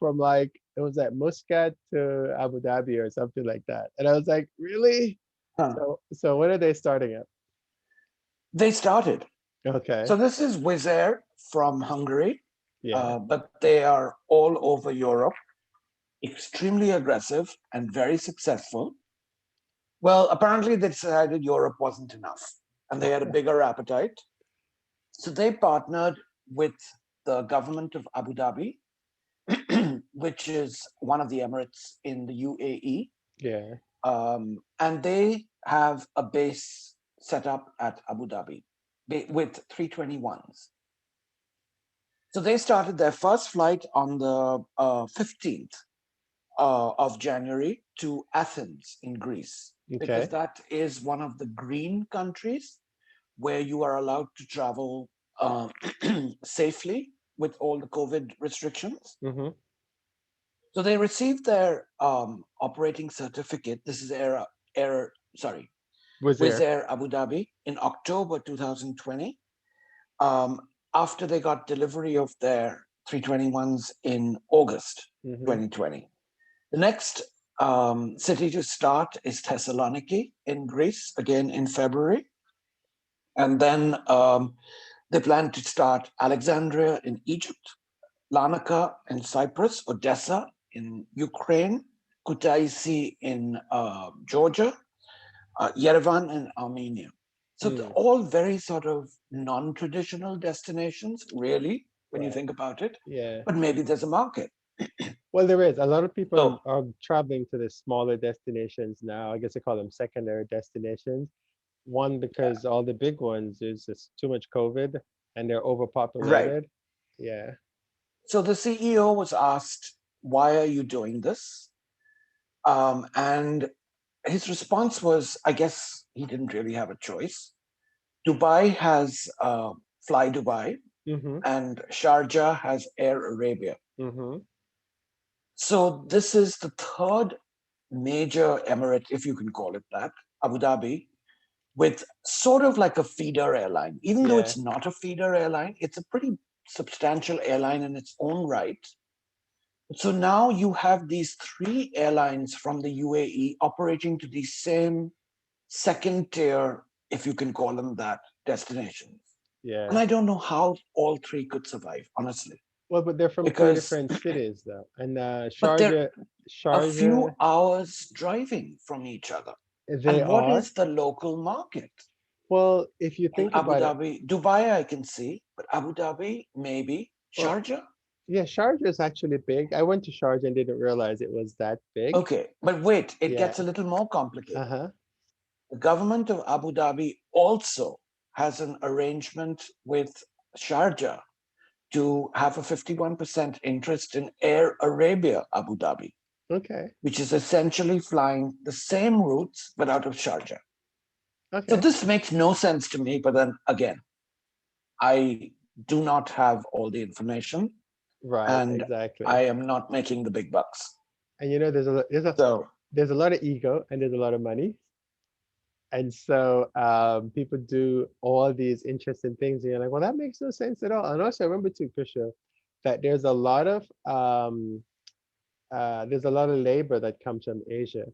from like it was at Muscat to Abu Dhabi or something like that." And I was like, "Really?"
huh.
So when are they starting up?
They started.
Okay.
So this is Wizz Air from Hungary,
Yeah.
but they are all over Europe, extremely aggressive and very successful. Well, apparently they decided Europe wasn't enough and they had a bigger appetite. So they partnered with the government of Abu Dhabi, which is one of the Emirates in the UAE.
Yeah.
And they have a base set up at Abu Dhabi with 321s. So they started their first flight on the 15th of January to Athens in Greece, because
Okay.
that is one of the green countries where you are allowed to travel safely with all the COVID restrictions.
Mm-hmm.
So they received their operating certificate. This is sorry,
Wizz
Wizz
Air.
Air Abu Dhabi in October 2020. After they got delivery of their 321s in August
Mm-hmm.
2020. The next city to start is Thessaloniki in Greece, again in February. And then they plan to start Alexandria in Egypt, Larnaca in Cyprus, Odessa in Ukraine, Kutaisi in Georgia, Yerevan in Armenia. So
Mm.
all very sort of non-traditional destinations, really, when you
Right.
think about it.
Yeah.
But maybe there's a market.
Well, there is. A lot of people
So
are traveling to the smaller destinations now. I guess they call them secondary destinations. One, because all the big ones, there's just too much COVID and they're
right.
overpopulated. Yeah.
So the CEO was asked, "Why are you doing this?" And his response was, I guess he didn't really have a choice. Dubai has Fly Dubai,
Mm-hmm.
and Sharjah has Air Arabia.
Mm-hmm.
So this is the third major emirate, if you can call it that, Abu Dhabi, with sort of like a feeder airline. Even though
Yeah.
it's not a feeder airline, it's a pretty substantial airline in its own right. So now you have these three airlines from the UAE operating to the same second tier, if you can call them that, destinations. And
Yeah.
I don't know how all three could survive, honestly,
Well, but they're from three
because,
different cities though. And
but they're
Sharjah,
a few
Sharjah,
hours driving from each other.
they
And what
are.
is the local market?
Well, if you
In
think
Abu
about it,
Dhabi, Dubai, I can see, but Abu Dhabi, maybe.
well,
Sharjah?
yeah, Sharjah is actually big. I went to Sharjah and didn't realize it was that big.
Okay, but wait, it
Yeah.
gets a little more complicated.
Uh-huh.
The government of Abu Dhabi also has an arrangement with Sharjah to have a 51% interest in Air Arabia Abu Dhabi,
Okay.
which is essentially flying the same routes but out of Sharjah. So
Okay.
this makes no sense to me, but then again, I do not have all the information
Right,
and I
exactly.
am not making the big bucks.
And you know,
So,
there's a lot of ego and there's a lot of money. And so people do all these interesting things, and you're like, well, that makes no sense at all. And also, I remember too, Kushrow, that there's a lot of labor that comes from Asia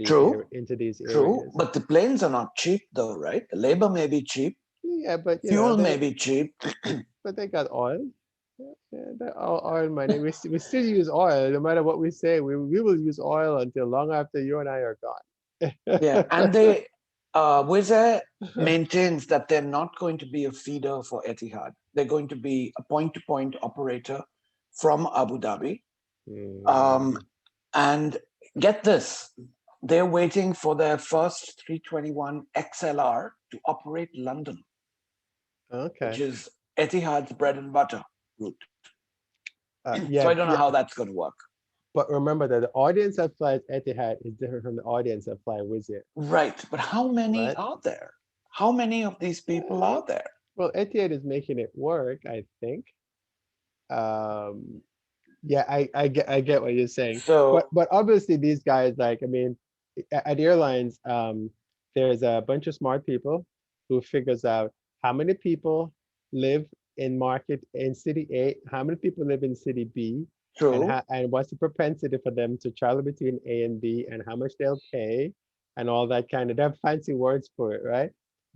true,
into these
true,
areas.
but the planes are not cheap though, right? The labor may be cheap,
Yeah, but you know,
fuel may be cheap.
they got oil. Yeah, all oil money. We still use oil, no matter what we say. We will use oil until long after you and I are
Yeah,
gone.
and Wizz Air maintains that they're not going to be a feeder for Etihad. They're going to be a point-to-point operator from Abu Dhabi.
Mm,
Um, and get this, they're waiting for their first 321 XLR to operate London, which
okay.
is Etihad's bread and butter route. So I
Yeah,
don't know
yeah.
how that's going to work.
But remember that the audience that flies Etihad is different from the audience that fly Wizz Air,
Right, but how many
right?
are there? How many of these people are there?
Well, Etihad is making it work, I think. Um, Yeah, I get what you're saying. But
So
but obviously these guys, like, I mean, at airlines, there's a bunch of smart people who figures out how many people live in market in city A, how many people live in city B,
true.
and what's the propensity for them to travel between A and B, and how much they'll pay, and all that kind of. They have fancy words for it, right?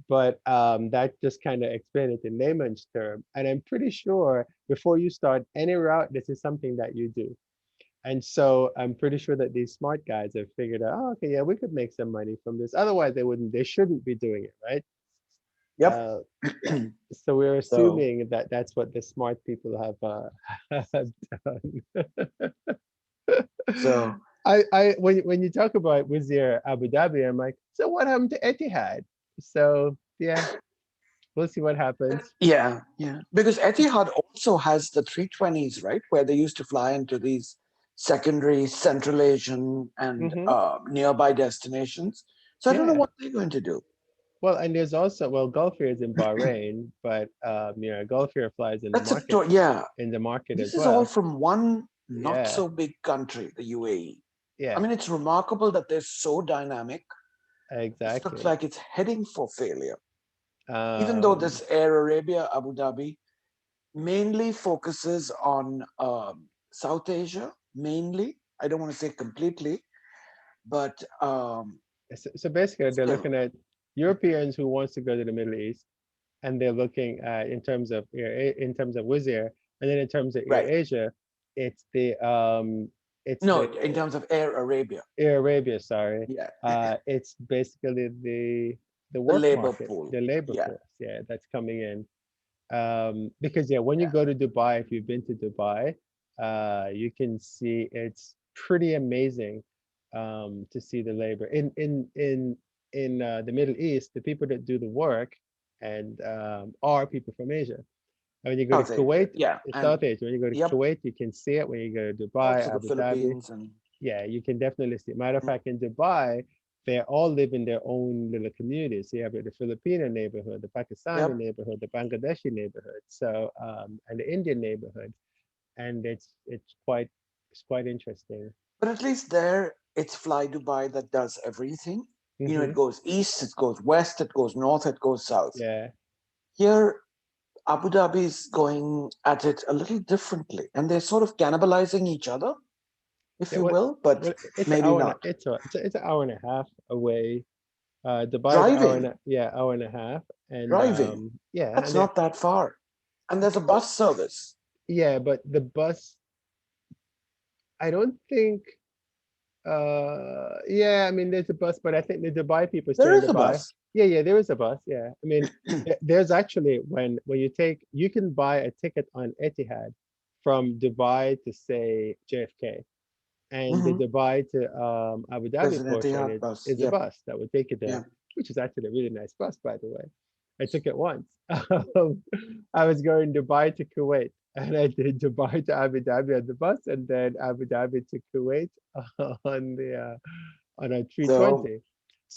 But that just kind of explain it in layman's term. And I'm pretty sure before you start any route, this is something that you do. And so I'm pretty sure that these smart guys have figured out, oh, okay, yeah, we could make some money from this. Otherwise, they shouldn't be doing it, right?
Yep.
Uh, yeah. So we're
So
assuming that that's what the smart people have have done.
so
When you talk about Wizz Air Abu Dhabi, I'm like, so what happened to Etihad? So yeah, we'll see what happens.
yeah, yeah. Because Etihad also has the 320s, right? Where they used to fly into these secondary Central Asian and
Hmm.
nearby destinations. So I don't know
Yeah.
what they're going to do.
Well, and there's also, well, Gulf Air is in Bahrain, but Gulf Air flies
Yeah.
in the market as
This is all
well.
from one not
Yeah,
so big country, the UAE. I
yeah,
mean, it's remarkable that they're so dynamic. This looks
exactly.
like it's heading for failure. Even though
Um,
this Air Arabia Abu Dhabi mainly focuses on South Asia, mainly. I don't want to say completely, but
so basically, they're
still,
looking at Europeans who wants to go to the Middle East, and they're looking at in terms of Wizz Air, and then in terms of Air
right.
Asia, it's the it's
No,
the
in terms of Air Arabia,
Air Arabia, sorry.
yeah,
It's basically the
the
work
labor
market,
pool,
the labor
yeah.
force, yeah, that's coming in. Because yeah, when you
Yeah.
go to Dubai, if you've been to Dubai, you can see it's pretty amazing to see the labor in the Middle East. The people that do the work and are people from Asia. And when you go to
South Asia,
Kuwait,
yeah,
it's
and
South Asia. When you go to
yep,
Kuwait, you can see it. When you go to Dubai,
also the
Abu Dhabi,
Philippines and
yeah, you can definitely see. Matter of
mm,
fact, in Dubai, they all live in their own little communities. So you have the Filipino neighborhood, the Pakistani
yep.
neighborhood, the Bangladeshi neighborhood, so and the Indian neighborhood, and it's quite interesting.
But at least there, it's Fly Dubai that does everything. You know,
Hmm.
it goes east, it goes west, it goes north, it goes south.
Yeah,
Here, Abu Dhabi is going at it a little differently, and they're sort of cannibalizing each other, if
yeah.
you will, but
It's an
maybe
hour and a,
not.
it's an hour and a half away. Dubai is an hour and
Driving,
a, yeah, hour and a half, and
driving,
yeah,
that's
and then
not that far. And there's a
oh,
bus service.
yeah, but the bus, I don't think. Yeah, I mean, there's a bus, but I think the Dubai people stay
There
in
is a
Dubai.
bus.
Yeah, yeah, there is a bus. Yeah, I mean, there's actually when you can buy a ticket on Etihad from Dubai to say JFK, and the
Hmm.
Dubai to Abu
There's
Dhabi
an
portion
Etihad bus.
is a
Yep.
bus that would take you there,
Yeah.
which is actually a really nice bus, by the way. I took it once. I was going Dubai to Kuwait, and I did Dubai to Abu Dhabi on the bus, and then Abu Dhabi to Kuwait on the on a
So
320.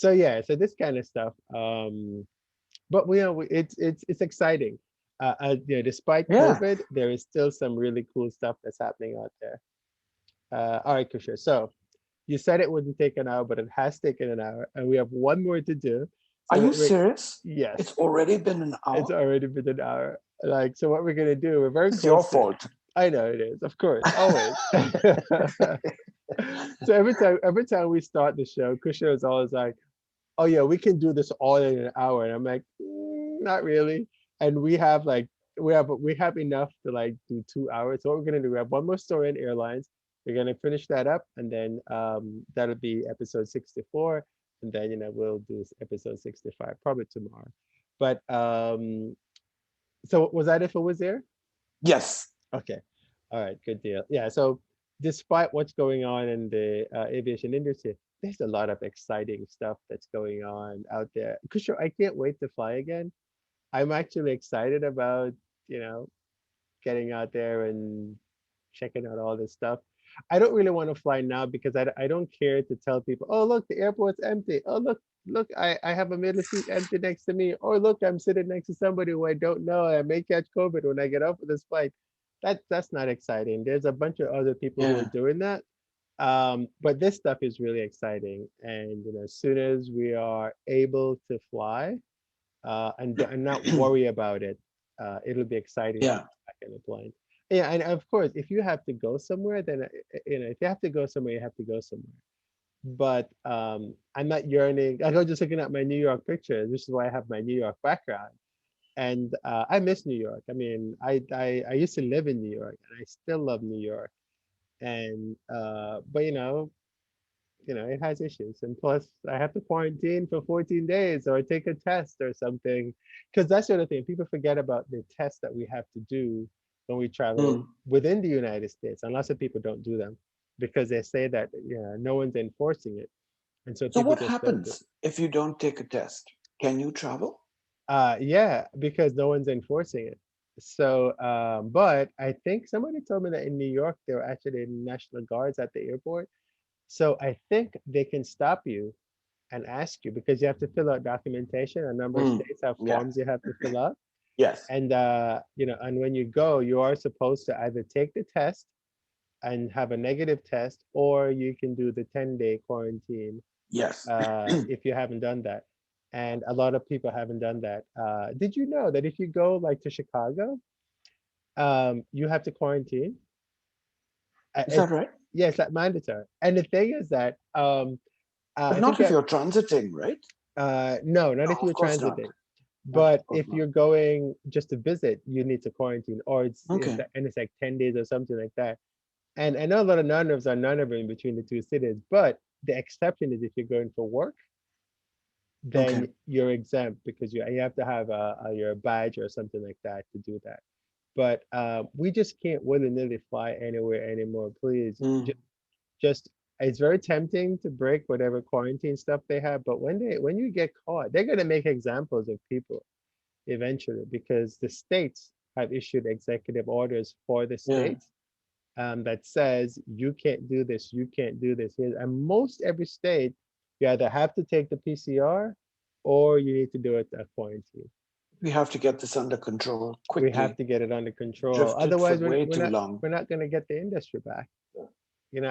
So yeah, so this kind of stuff. But it's exciting. Despite
yeah.
COVID, there is still some really cool stuff that's happening out there. All right, Kusha. So you said it wouldn't take an hour, but it has taken an hour, and we have one more to do.
Are
So
you
what we're
serious?
yes,
It's already been an
it's
hour.
already been an hour. Like, so what we're gonna do, we're very
It's your
close to.
fault.
I know it is, of course, always. So every time we start the show, Kusha is always like, "Oh yeah, we can do this all in an hour," and I'm like, "Not really." And we have enough to like do 2 hours. So what we're gonna do, we have one more story in airlines. We're gonna finish that up, and then that'll be episode 64, and then we'll do episode 65 probably tomorrow. But so was that if it was there?
Yes.
Okay. All right. Good deal. Yeah. So despite what's going on in the aviation industry, there's a lot of exciting stuff that's going on out there. Kushal, I can't wait to fly again. I'm actually excited about, you know, getting out there and checking out all this stuff. I don't really want to fly now because I don't care to tell people, oh, look, the airport's empty. Oh, look, I have a middle seat empty next to me. Or look, I'm sitting next to somebody who I don't know. I may catch COVID when I get off of this flight. that's not exciting. There's a bunch of other people who are
Yeah.
doing that. But this stuff is really exciting. And as soon as we are able to fly, and not worry about it, it'll be exciting to
Yeah.
be back in the plane. Yeah, and of course, if you have to go somewhere, then if you have to go somewhere, you have to go somewhere. But I'm not yearning. I was just looking at my New York pictures. This is why I have my New York background, and I miss New York. I mean, I used to live in New York, and I still love New York. And but it has issues. And plus, I have to quarantine for 14 days or take a test or something. Because that's the other thing. People forget about the tests that we have to do when we travel
Mm.
within the United States, and lots of people don't do them because they say that no one's enforcing it. And so
So
people
what
just don't do it.
happens if you don't take a test? Can you travel?
Yeah, because no one's enforcing it. So, but I think somebody told me that in New York, there are actually National Guards at the airport. So I think they can stop you and ask you because you have to fill out documentation. A number of
Mm.
states have
Yeah.
forms you have to fill out.
Yes.
And and when you go, you are supposed to either take the test and have a negative test, or you can do the 10-day quarantine
Yes.
if you haven't done that. And a lot of people haven't done that. Did you know that if you go like to Chicago, you have to quarantine?
Is that
It's
right?
Yeah, it's like mandatory. And the thing is that
But
I think
not if you're transiting, right?
no, not
No,
if
of
you're
course not.
transiting.
Not, of
But
course
if
not.
you're going just to visit, you need to quarantine, or
Okay.
it's like 10 days or something like that. And I know a lot of non-nerves are non-nerving between the two cities, but the exception is if you're going for work,
Okay.
then you're exempt because you have to have your badge or something like that to do that. But we just can't willy-nilly fly anywhere anymore. Please,
Mm.
just it's very tempting to break whatever quarantine stuff they have, but when you get caught, they're gonna make examples of people eventually because the states have issued executive orders for the
Yeah.
states that says you can't do this, you can't do this. And most every state, you either have to take the PCR or you need to do it at quarantine.
We have to get this under control
We have
quickly.
to get it under control.
Drifted for
Otherwise, we're,
way
we're
too
not
long.
we're not going to get the industry back. And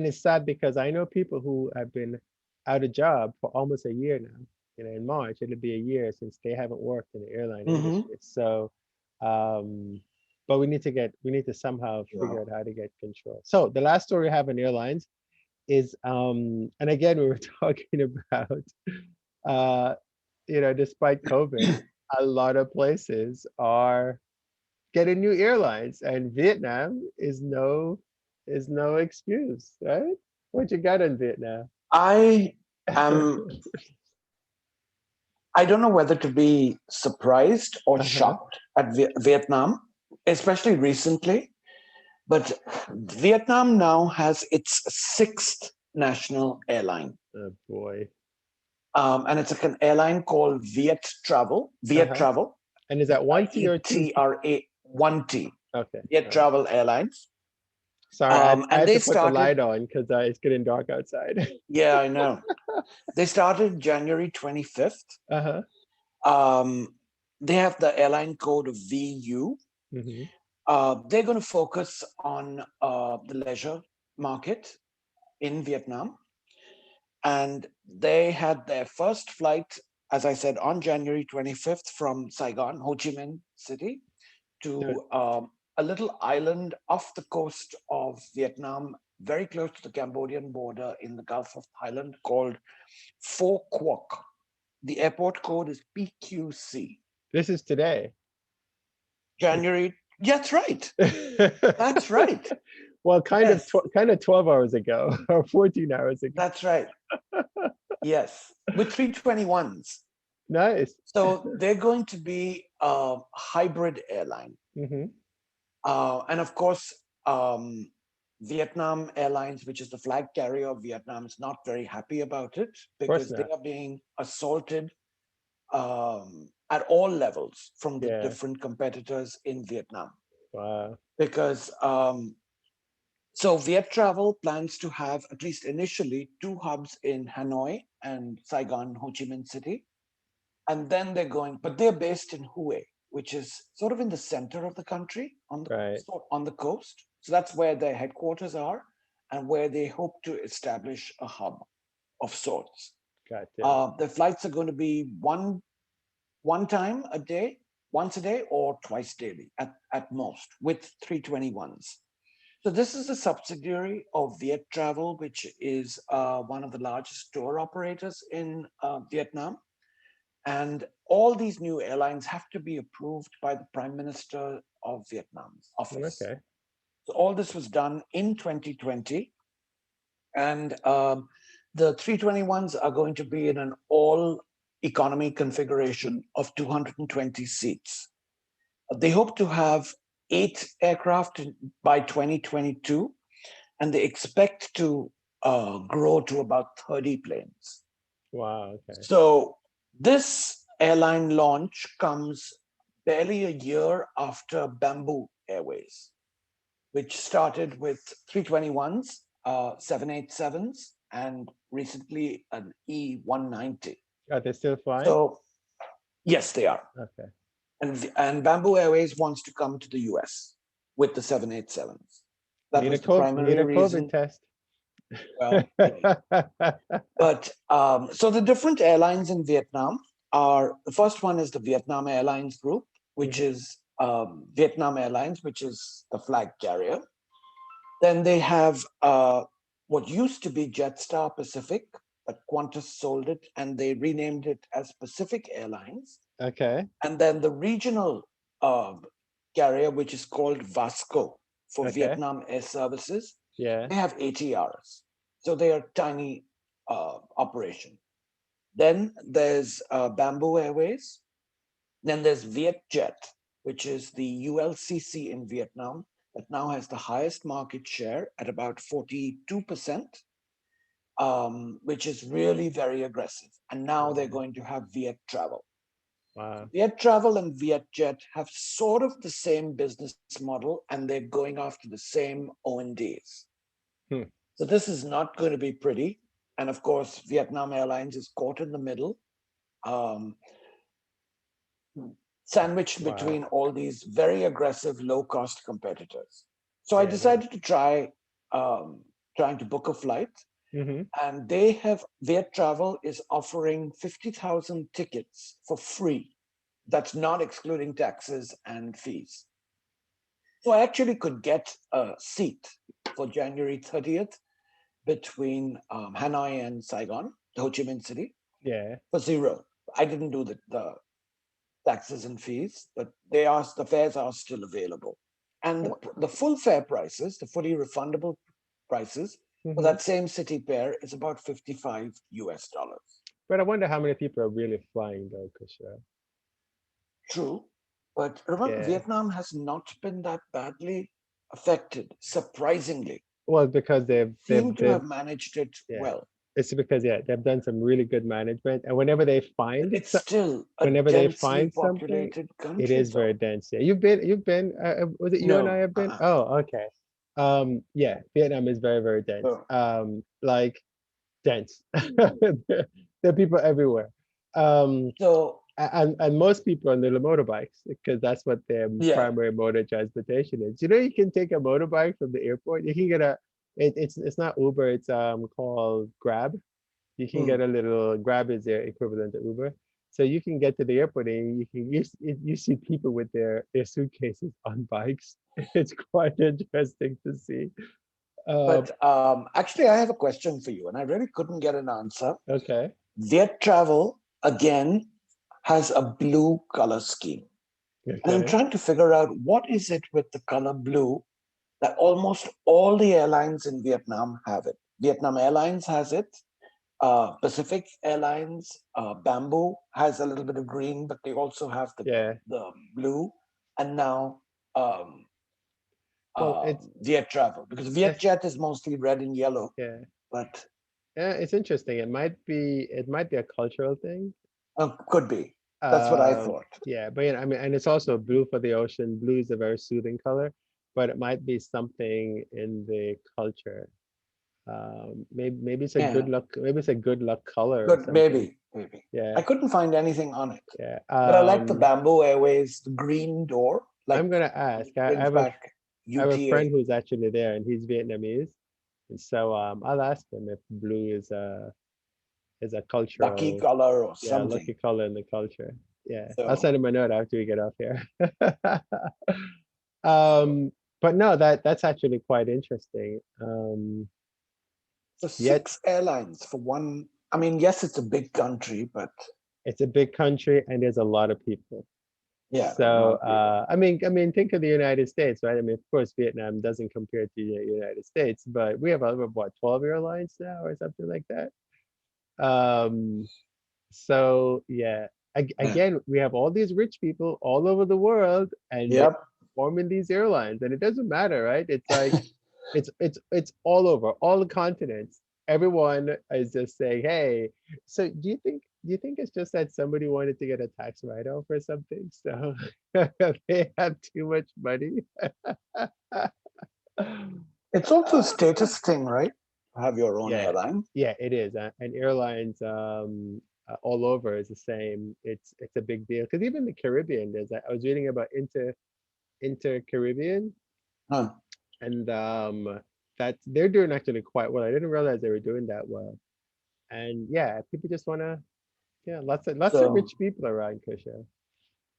it's sad because I know people who have been out of job for almost a year now. In March, it'll be a year since they haven't worked in the airline
Hmm.
industry. So, um, but we need to somehow figure out how to get control. So the last story I have in airlines is, and again, we were talking about, uh, despite COVID, a lot of places are getting new airlines, and Vietnam is no excuse, right? What you got in Vietnam?
I am, I don't know whether to be surprised or
Uh-huh.
shocked at Vietnam, especially recently. But Vietnam now has its sixth national airline.
Oh boy.
And it's an airline called
Uh-huh.
Vietravel,
And is that one T or two T?
Vietra, 1T,
Okay. All right.
Vietravel Airlines.
Sorry, I
And
had
they
to put the
started,
light on because it's getting dark outside.
yeah, I know. They started January 25th.
Uh-huh.
Um, they have the airline code of VU.
Mm-hmm.
They're going to focus on the leisure market in Vietnam. And they had their first flight, as I said, on January 25th from Saigon, Ho Chi Minh City,
So
to a little island off the coast of Vietnam, very close to the Cambodian border in the Gulf of Thailand, called Pho Quoc. The airport code is PQC.
this is today.
January. That's right. That's right.
Well,
Yes,
kind of 12 hours ago or 14 hours ago.
that's right. Yes, with 321s.
Nice.
So they're going to be a hybrid airline.
Mm-hmm. Of
And of course, Vietnam Airlines, which is the flag carrier of Vietnam, is not very happy about it
course
because they
not.
are being assaulted at all levels from the
Yeah.
different competitors in Vietnam.
Wow.
Because so Vietravel plans to have, at least initially, two hubs in Hanoi and Saigon, Ho Chi Minh City. And then they're going, but they're based in Hue. which is sort of in the center of the country
Right.
on the coast. So that's where their headquarters are and where they hope to establish a hub of sorts.
Gotcha.
The flights are going to be one time a day, once a day, or twice daily at most, with 321s. So this is a subsidiary of Vietravel, which is one of the largest tour operators in Vietnam. And all these new airlines have to be approved by the Prime Minister of Vietnam's office.
Okay.
So all this was done in 2020. And the 321s are going to be in an all economy configuration of 220 seats. They hope to have 8 aircraft by 2022, and they expect to grow to about 30 planes.
Wow. Okay.
So this airline launch comes barely a year after Bamboo Airways, which started with 321s, 787s, and recently an E190.
Are they still flying?
So yes, they are.
Okay.
And Bamboo Airways wants to come to the US with the 787s. That was the primary reason.
COVID test.
Well, but so the different airlines in Vietnam are, the first one is the Vietnam Airlines Group, which is Vietnam Airlines, which is the flag carrier. Then they have what used to be Jetstar Pacific, but Qantas sold it and they renamed it as Pacific Airlines.
Okay.
And then the regional carrier, which is called Vasco for Vietnam Air Services,
Yeah.
they have ATRs. So they are tiny operation. Then there's Bamboo Airways. Then there's Vietjet, which is the ULCC in Vietnam that now has the highest market share at about 42%, which is really very aggressive. And now they're going to have Vietravel.
Wow.
Vietravel and Vietjet have sort of the same business model, and they're going after the same O&Ds. So this is not going to be pretty. And of course, Vietnam Airlines is caught in the middle, sandwiched between all these very aggressive, low-cost competitors. So I decided to trying to book a flight. And they have, Vietravel is offering 50,000 tickets for free. That's not excluding taxes and fees. So I actually could get a seat for January 30th between Hanoi and Saigon, Ho Chi Minh City, for zero. I didn't do the taxes and fees, but the fares are still available. And the full fare prices, the fully refundable prices, for that same city pair is about $55 US.
But I wonder how many people are really flying though, Cushrow.
True. But remember, Vietnam has not been that badly affected, surprisingly.
Well, because they've
have managed it well.
It's because they've done some really good management, and whenever they find
it's still
whenever they find something,
country,
it is very dense. Yeah, you've been. Was it you and I have been? Oh, okay. Yeah, Vietnam is very, very dense. Like dense. There are people everywhere.
So
and most people are on their motorbikes because that's what their primary mode of transportation is. You know, you can take a motorbike from the airport. You can get it's not Uber, it's called Grab. You can get a little Grab is their equivalent to Uber. So you can get to the airport and you see people with their suitcases on bikes. It's quite interesting to see.
But actually, I have a question for you, and I really couldn't get an answer.
Okay.
Vietravel again has a blue color scheme.
Okay.
And I'm trying to figure out what is it with the color blue that almost all the airlines in Vietnam have it. Vietnam Airlines has it. Pacific Airlines, Bamboo has a little bit of green, but they also have the blue. And now Vietravel, because Vietjet is mostly red and yellow.
Yeah.
But
it's interesting. It might be a cultural thing.
Could be. That's what I thought.
Yeah, but I mean, and it's also blue for the ocean. Blue is a very soothing color, but it might be something in the culture. Maybe it's a good
Yeah,
luck. Maybe it's a good luck color or
good.
something.
Maybe.
Yeah.
I couldn't find anything on it,
Yeah.
but I like the Bamboo Airways, the green door, like
I'm gonna ask. I
brings
have a
back
I have a friend
UTA.
who's actually there, and he's Vietnamese, and so I'll ask him if blue is a
Lucky
cultural,
color or
yeah,
something.
lucky color in the culture. Yeah, I'll
So
send him a note after we get off here. Um, but no, that's actually quite interesting.
so
Yet
six airlines for one. I mean, yes, it's a big country, but
it's a big country and there's a lot of people.
yeah, there are a lot
So
of people.
think of the United States, right? I mean, of course, Vietnam doesn't compare to the United States, but we have over what 12 airlines now or something like that. Um, so yeah,
Yeah.
again, we have all these rich people all over the world, and they're
Yep.
forming these airlines, and it doesn't matter, right? It's like it's all over, all the continents. Everyone is just saying, "Hey, so do you think it's just that somebody wanted to get a tax write-off or something? So they have too much money."
It's also a status thing, right? To have your own
Yeah,
airline.
yeah, it is. And airlines all over is the same. It's a big deal because even the Caribbean, I was reading about Inter Caribbean,
Huh.
and that they're doing actually quite well. I didn't realize they were doing that well. And yeah, people just wanna, yeah, lots of
So
rich people around Kusha.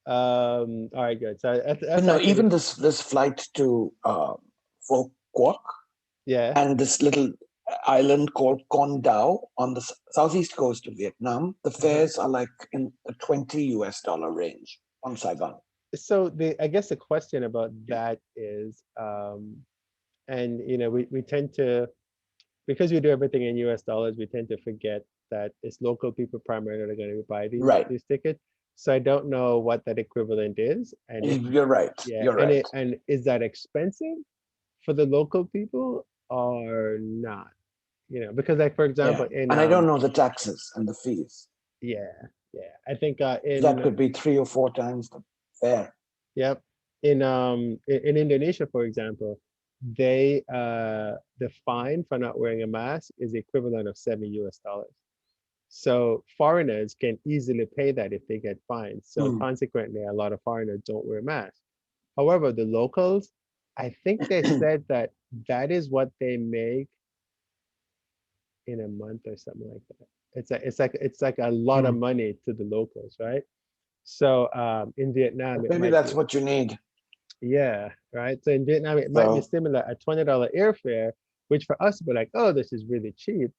All right, good. So
you
that's
know,
actually,
even this flight to Phu Quoc
yeah.
and this little island called Con Dao on the southeast coast of Vietnam, the
Uh-huh.
fares are like in the $20 range from Saigon.
So I guess the question about that is, and we tend to, because we do everything in US dollars, we tend to forget that it's local people primarily that are going to buy these
Right.
these tickets. So I don't know what that equivalent is, and it,
You're right.
yeah,
You're
and
right.
is that expensive for the local people or not? Because like for
Yeah.
example, in
And I don't know the taxes and the fees.
yeah, yeah, I think
That could be 3 or 4 times the fare.
yep, in Indonesia, for example, the fine for not wearing a mask is the equivalent of $7 US. So foreigners can easily pay that if they get fined. So
Hmm.
consequently, a lot of foreigners don't wear masks. However, the locals, I think they said that that is what they make in a month or something like that. It's like a lot of
Hmm.
money to the locals, right? So in Vietnam,
But
it
maybe
might
that's
be,
what you need.
yeah, right. So in Vietnam, it might be
So
similar. A $20 airfare, which for us would be like, oh, this is really cheap,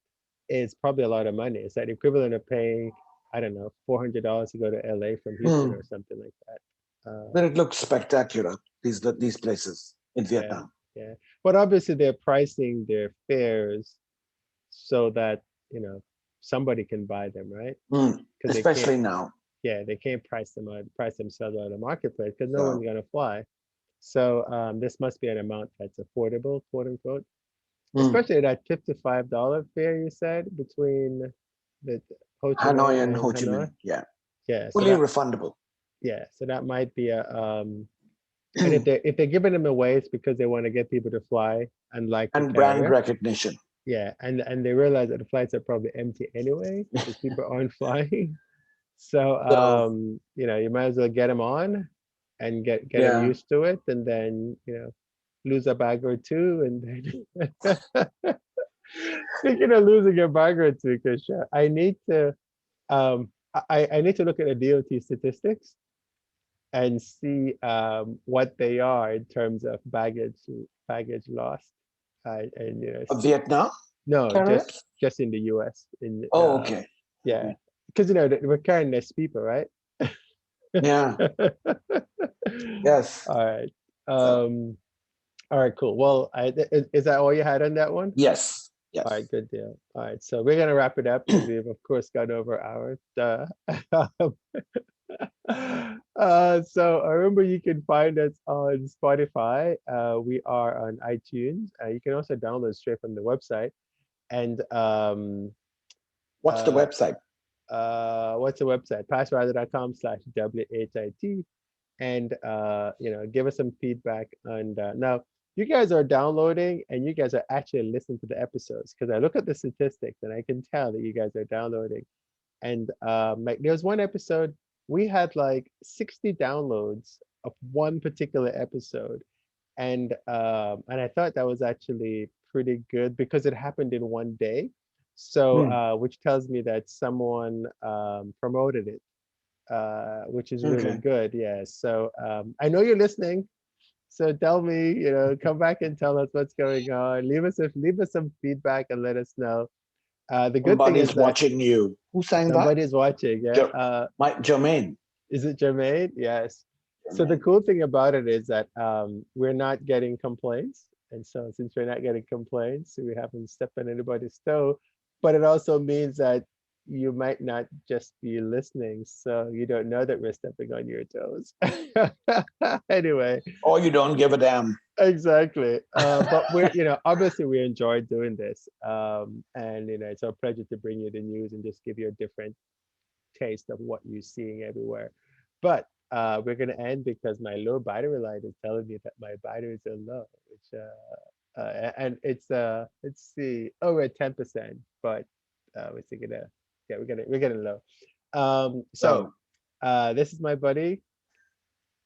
is probably a lot of money. It's that equivalent of paying, I don't know, $400 to go to LA from Houston
hmm.
or something like that.
But it looks spectacular, these places in
Yeah,
Vietnam.
yeah. But obviously they're pricing their fares so that, somebody can buy them, right?
Hmm.
Because they can't,
Especially now.
yeah, they can't price themselves out of the marketplace because no one's
So
gonna fly. So this must be an amount that's affordable, quote unquote.
hmm.
Especially that $55 fare you said between the Ho Chi Minh
Hanoi and
and
Ho Chi
Hanoi.
Minh. Yeah.
Yeah, so
Fully
that
refundable.
yeah, so that might be a and if they're giving them away, it's because they want to get people to fly and like the
And brand
carrier.
recognition.
Yeah, and they realize that the flights are probably empty anyway because people aren't flying. So
So
you might as well get them on and get them
yeah.
used to it, and then lose a bag or two, and then speaking of losing a bag or two, Krisha, I need to look at the DOT statistics and see what they are in terms of baggage lost. And see,
Vietnam
no, just
carriers?
just in the US. In
Oh, okay.
Yeah,
Okay.
because we're carrying less people, right?
Yeah. Yes.
All right.
So
Um, all right, cool. Well, is that all you had on that one?
yes.
All right,
Yes.
good deal. All right, so we're gonna wrap it up because we've of course gone over hours. So remember you can find us on Spotify. We are on iTunes. You can also download straight from the website. And
What's the
uh,
website?
what's the website? Passrider.com/WHIT. And give us some feedback. And now you guys are downloading and you guys are actually listening to the episodes because I look at the statistics and I can tell that you guys are downloading. And like there was one episode we had like 60 downloads of one particular episode, and I thought that was actually pretty good because it happened in one day. So
Hmm.
which tells me that someone promoted it, which is really
Okay.
good. Yeah. So I know you're listening. So tell me, come back and tell us what's going on. Leave us some feedback and let us know. The good thing is
Somebody's
that
watching you. Who sang that?
somebody's watching. Yeah.
Jo- Jermaine.
Is it Jermaine? Yes. So the
Jermaine.
cool thing about it is that we're not getting complaints. And so since we're not getting complaints, we haven't stepped on anybody's toe. But it also means that you might not just be listening. So you don't know that we're stepping on your toes. Anyway,
Or you don't give a damn.
exactly. But obviously we enjoy doing this. And, it's our pleasure to bring you the news and just give you a different taste of what you're seeing everywhere. But we're gonna end because my low battery life is telling me that my batteries are low, which and it's let's see, oh, we're at 10%, but we're still gonna yeah, we're getting low. So
So,
this is my buddy,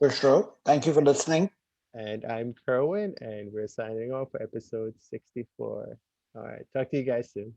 Cushrow, thank you for listening.
and I'm Kerwin, and we're signing off for episode 64. All right, talk to you guys soon.